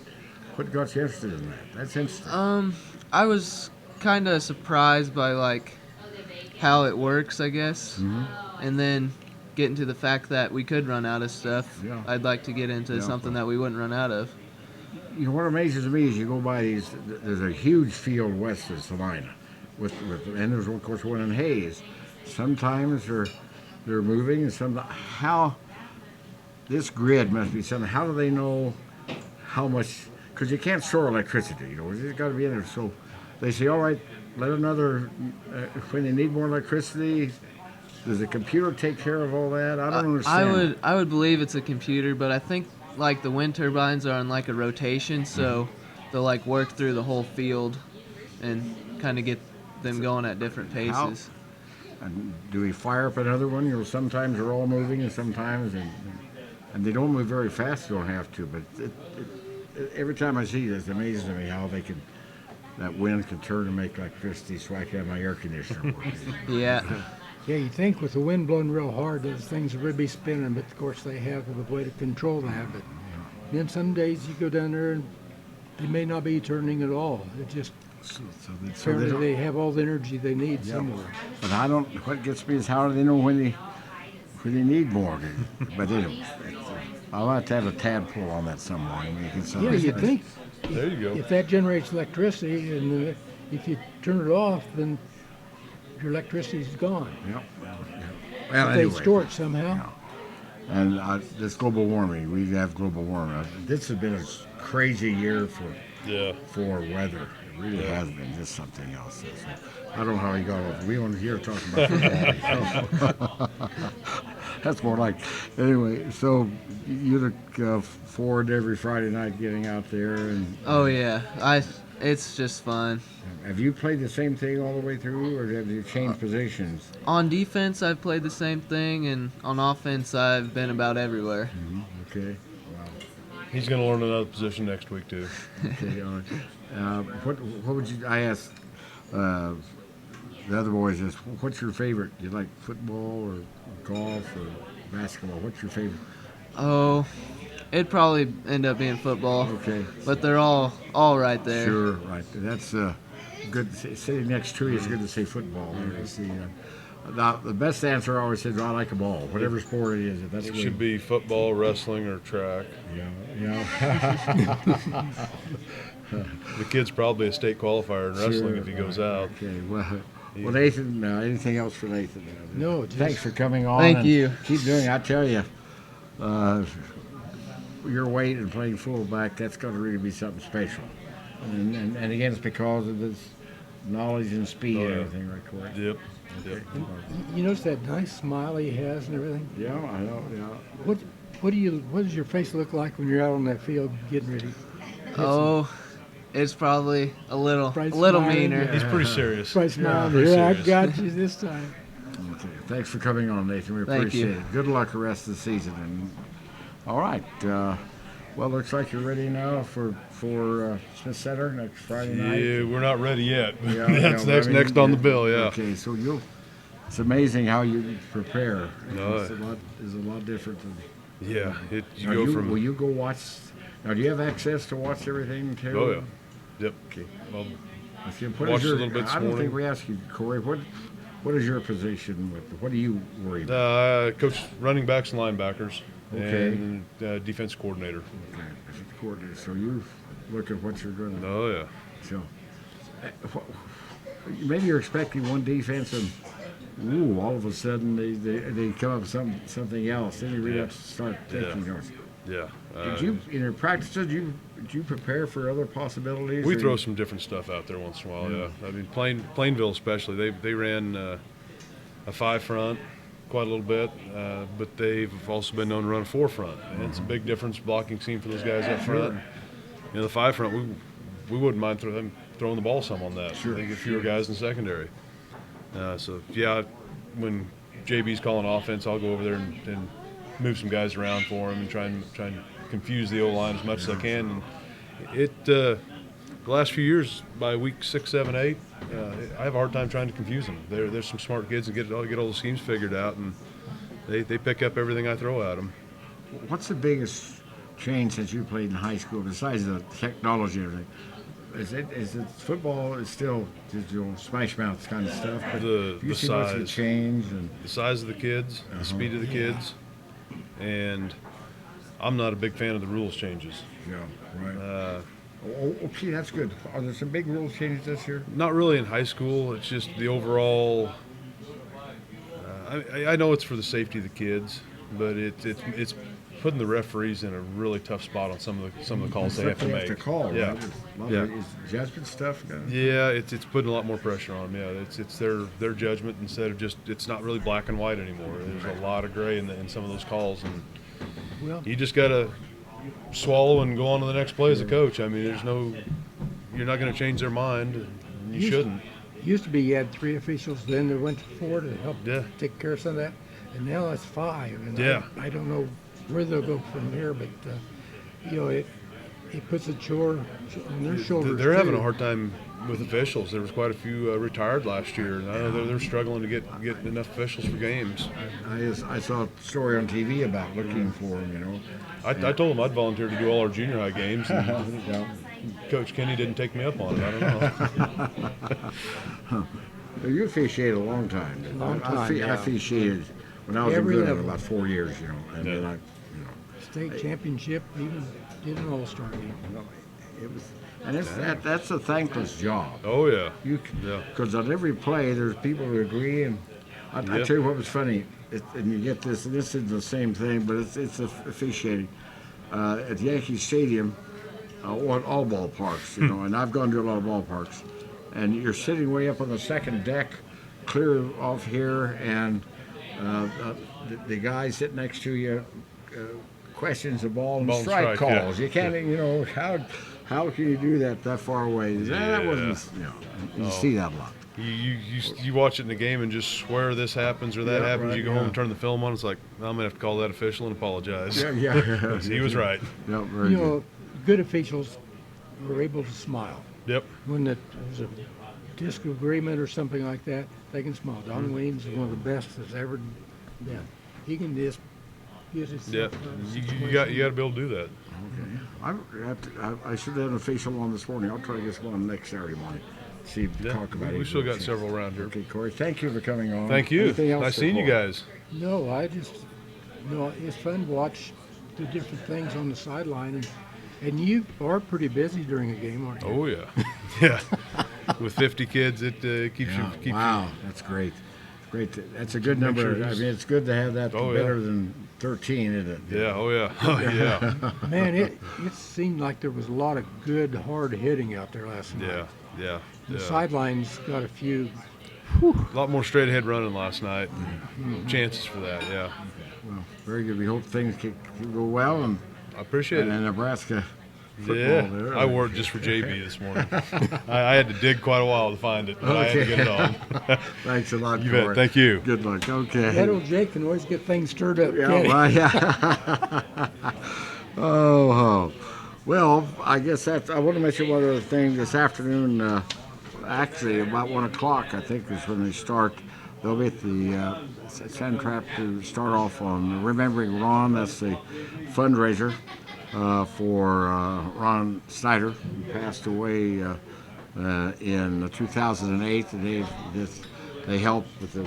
A: got you interested in that? That's interesting.
K: I was kind of surprised by like how it works, I guess, and then getting to the fact that we could run out of stuff.
A: Yeah.
K: I'd like to get into
A: Yeah.
K: something that we wouldn't run out of.
A: You know what amazes me is you go by these. There's a huge field west of Salina, and there's of course one in Hayes. Sometimes they're moving, and how this grid must be something. How do they know how much? Because you can't store electricity. You know, it's got to be in there. So they say, all right, let another. When they need more electricity, does the computer take care of all that? I don't understand.
K: I would believe it's a computer, but I think like the wind turbines are on like a rotation, so they'll like work through the whole field and kind of get them going at different paces.
A: And do we fire up another one? You know, sometimes they're all moving, and sometimes and they don't move very fast. They don't have to, but every time I see this, it amazes me how that wind can turn and make electricity, so I can have my air conditioner working.
K: Yeah.
B: Yeah, you think with the wind blowing real hard, those things would be spinning, but of course they have a way to control that. But then some days you go down there and they may not be turning at all. It just apparently they have all the energy they need somewhere.
A: But I don't. What gets me is how do they know when they need more? But anyway, I'll have to have a tadpole on that somewhere. I mean, you can
B: Yeah, you think
C: There you go.
B: if that generates electricity and if you turn it off, then your electricity's gone.
A: Yep.
B: If they store it somehow.
A: And this global warming, we have global warming. This has been a crazy year for weather. It really has been just something else. So, I don't know how he got over. We weren't here talking about football. That's more like. Anyway, so you look forward every Friday night getting out there and.
K: Oh yeah, it's just fun.
A: Have you played the same thing all the way through, or have you changed positions?
K: On defense, I've played the same thing, and on offense, I've been about everywhere.
A: Okay.
C: He's going to learn another position next week too.
A: Okay, what would you? I asked the other boys this. What's your favorite? Do you like football or golf or basketball? What's your favorite?
K: Oh, it'd probably end up being football.
A: Okay.
K: But they're all right there.
A: Sure, right. That's good. Sitting next to you, it's good to say football. There, I see. The best answer always says, I like them all, whatever sport it is. If that's
C: It
A: what
C: should be football, wrestling, or track.
A: Yeah.
C: The kid's probably a state qualifier in wrestling
A: Sure.
C: if he goes out.
A: Okay, well, Nathan, anything else for Nathan?
B: No, just-
A: Thanks for coming on.
K: Thank
A: and
K: you.
A: Keep doing it. I tell you, your weight and playing fullback, that's going to really be something special. And again, it's because of this knowledge and speed
C: Oh,
A: and
C: yeah.
A: everything, right, Corey?
C: Yep.
B: You notice that nice smile he has and everything?
A: Yeah, I know, yeah.
B: What does your face look like when you're out on that field getting ready?
K: Oh, it's probably a little
B: Bright smiling,
K: meaner.
B: yeah.
C: He's pretty serious.
B: Bright smile.
C: pretty
B: Yeah, I
C: serious.
B: got you this time.
A: Okay. Thanks for coming on, Nathan. We
K: Thank
A: appreciate
K: you.
A: it. Good luck the rest of the season. And all right. Well, looks like you're ready now for Smith Center next Friday night.
C: Yeah, we're not ready yet. But
A: Yeah,
C: that's
A: yeah,
C: next on the bill. Yeah.
A: Okay, so it's amazing how you prepare.
C: No,
A: It's a lot different than.
C: Yeah. You
A: Now,
C: go from.
A: Will you go watch? Now, do you have access to watch everything too?
C: Oh yeah. Yep.
A: Okay.
C: Well,
A: Let's see, what
C: watched
A: is
C: a
A: your,
C: little bit this
A: I don't think
C: morning.
A: we asked you, Corey. What is your position with? What do you worry about?
C: coach running backs and linebackers,
A: Okay.
C: and defense coordinator.
A: Okay, as a coordinator. So you look at what you're going to.
C: Oh yeah.
A: So, maybe you're expecting one defense and, all of a sudden they come up with something else. Then you really have to start thinking.
C: Yeah. Yeah.
A: Did you, in your practices, did you prepare for other possibilities?
C: We
A: or
C: throw
A: you-
C: some different stuff out there once in a while. Yeah. I mean, Plainville especially. They ran a 5 front quite a little bit, but they've also been known to run a 4 front, and it's a big difference blocking scheme for those guys up front. You know, the 5 front, we wouldn't mind throwing the ball some on that.
A: Sure,
C: They get fewer guys in the secondary. So yeah, when JB's calling offense, I'll go over there and move some guys around for him and try and confuse the O-line as much as I can. And the last few years, by week 6, 7, 8, I have a hard time trying to confuse them. There's some smart kids that get all the schemes figured out, and they pick up everything I throw at them.
A: What's the biggest change since you played in high school, besides the technology and everything? Is it football is still just smash mouth kind of stuff? But
C: The
A: you see what's the
C: size.
A: change and
C: The size of the kids, the speed of the kids, and I'm not a big fan of the rules changes.
A: yeah, right. Okay, that's good. Are there some big rules changes this year?
C: Not really in high school. It's just the overall. I know it's for the safety of the kids, but it's putting the referees in a really tough spot on some of the calls they have to make.
A: Have to call,
C: Yeah,
A: right?
C: yeah,
A: Is judgment stuff done?
C: yeah. It's putting a lot more pressure on them. Yeah, it's their judgment instead of just. It's not really black and white anymore. There's a lot of gray in some of those calls, and
B: Well,
C: you just gotta swallow and go on to the next play as a coach. I mean, you're not going to change their mind, and you shouldn't.
B: used to be you had 3 officials, then they went to 4 to help
C: Yeah.
B: take care of some of that, and now it's 5. And
C: Yeah.
B: I don't know where they'll go from here, but it puts a chore on their shoulders.
C: They're having
B: too.
C: a hard time with officials. There was quite a few retired last year, and I know they're struggling to get enough officials for games.
A: I saw a story on TV about looking for them, you know.
C: I told them I'd volunteer to do all our junior high games, and
A: Yeah.
C: Coach Kenny didn't take me up on it. I don't know.
A: You officiated a long time. didn't you?
B: Long time,
A: I
B: yeah.
A: officiated when I was
B: Every
A: in Goodland
B: level.
A: about 4 years, you know. And then
C: Yeah.
B: State championship, even did an all-star game.
A: It was, and that's a thankless job.
C: Oh yeah.
A: You
C: Yeah.
A: because on every play there's people who agree, and I
C: Yeah.
A: tell you what was funny, and you get this, and this is the same thing, but it's officiating at Yankee Stadium or at all ballparks, you know. And I've gone to a lot of ballparks, and you're sitting way up on the second deck, clear off here, and the guy sitting next to you questions the ball and
C: Ball and
A: strike
C: strike, yeah.
A: calls. You can't, you know, how can you do that far away? That
C: Yeah.
A: wasn't, you know, you see that a lot.
C: You watch it in the game and just swear this happens or that
A: Yeah,
C: happens.
A: right,
C: You go home
A: yeah.
C: and turn the film on. It's like, I'm gonna have to call that official and apologize.
A: Yeah.
C: He was right.
A: Yeah, very
B: You
A: good.
B: know, good officials were able to smile.
C: Yep.
B: When there's a disagreement or something like that, they can smile. Don Williams is one of the best that's ever been. He can just get his.
C: Yeah. You got to be able to do that.
A: I should have an official on this morning. I'll try to get one next Saturday morning. see,
C: Yeah,
A: talk about it.
C: we still got several around here.
A: Okay, Corey, thank you for coming on.
C: Thank you.
A: Anything else
C: Nice
A: for
C: seeing you
A: Corey?
C: guys.
B: No, it's fun to watch the different things on the sideline, and you are pretty busy during a game, aren't you?
C: Oh yeah, yeah. With 50 kids, it keeps
A: Yeah,
C: you.
A: wow, that's great. Great. That's a good
C: Make
A: number.
C: sure
A: I
C: he's-
A: mean, it's good to have that.
C: Oh, yeah.
A: Better than 13, isn't it?
C: Yeah. Oh yeah. Oh yeah.
B: Man, it seemed like there was a lot of good, hard hitting out there last night.
C: Yeah. Yeah.
B: The
C: Yeah.
B: sidelines got a few.
C: A lot more straight ahead running last night. Chances for that. Yeah.
A: Well, very good. We hope things can go well, and
C: I appreciate
A: and
C: it.
A: Nebraska football
C: Yeah,
A: there.
C: I wore it just for JB this morning. I had to dig quite a while to find it, but I had to get it on.
A: Thanks a lot,
C: You
A: Corey.
C: bet. Thank you.
A: Good luck. Okay.
B: That old Jake can always get things stirred up.
A: Yeah,
B: can't he?
A: well, yeah. Oh, well, I guess that's. I want to mention one other thing. This afternoon, actually about 1 o'clock, I think, is when they start. They'll be at the Sand Trap to start off on Remembering Ron. That's the fundraiser for Ron Snyder, who passed away in 2008. And they help with the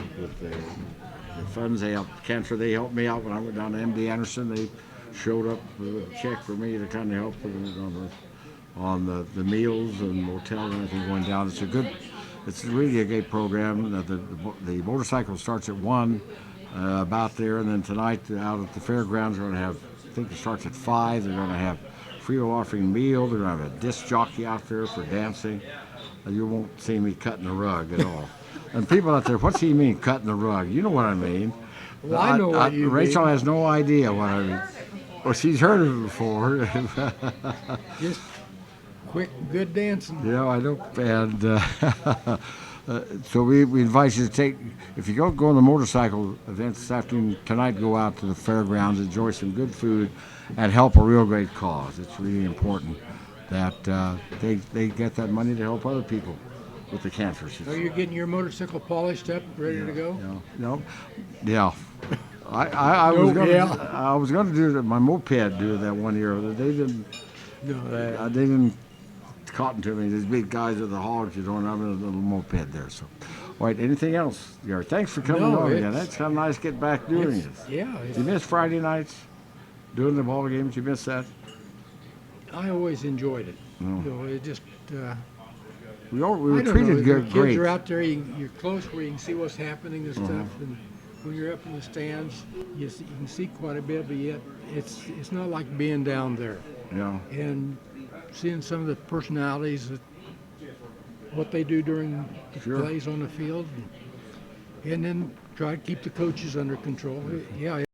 A: funds. They help cancer. They helped me out when I went down to MD Anderson. They showed up with a check for me to kind of help on the meals and motel and everything going down. It's really a great program. The motorcycle starts at 1 about there, and then tonight out at the fairgrounds they're going to have, I think it starts at 5. They're going to have free will offering meal. They're going to have a disc jockey out there for dancing. You won't see me cutting the rug at all. And people out there, what's he mean cutting the rug? You know what I mean.
B: Well, I know what you
A: Rachel
B: mean.
A: has no idea what I mean. Well, she's heard of it before.
B: Just quick, good dancing.
A: Yeah, I know. And so we invite you to take, if you go on the motorcycle event this afternoon, tonight go out to the fairgrounds, enjoy some good food, and help a real great cause. It's really important that they get that money to help other people with the cancer.
B: So you're getting your motorcycle polished up, ready to go?
A: No, yeah. I was
B: No,
A: gonna,
B: yeah.
A: I was going to do that. My moped do that one year. They didn't.
B: No,
A: They didn't cotton to me. These big guys with the hogs, you know, and I'm in a little moped there. So, all right. Anything else, Gary? Thanks for coming
B: No,
A: on again.
B: it's-
A: That's kind of nice to get back doing
B: It's-
A: this.
B: yeah, it's-
A: You miss Friday nights, doing the ball games. You miss that.
B: I always enjoyed it.
A: No.
B: You know, it just.
A: We
B: I
A: were
B: don't
A: treated
B: know, the
A: good,
B: kids
A: great.
B: are out there. You're close where you can see what's happening and stuff. And when you're up in the stands, you can see quite a bit, but yet it's not like being down there.
A: Yeah.
B: And seeing some of the personalities, what they do during the
A: Sure.
B: plays on the field, and then try to keep the coaches under control. Yeah,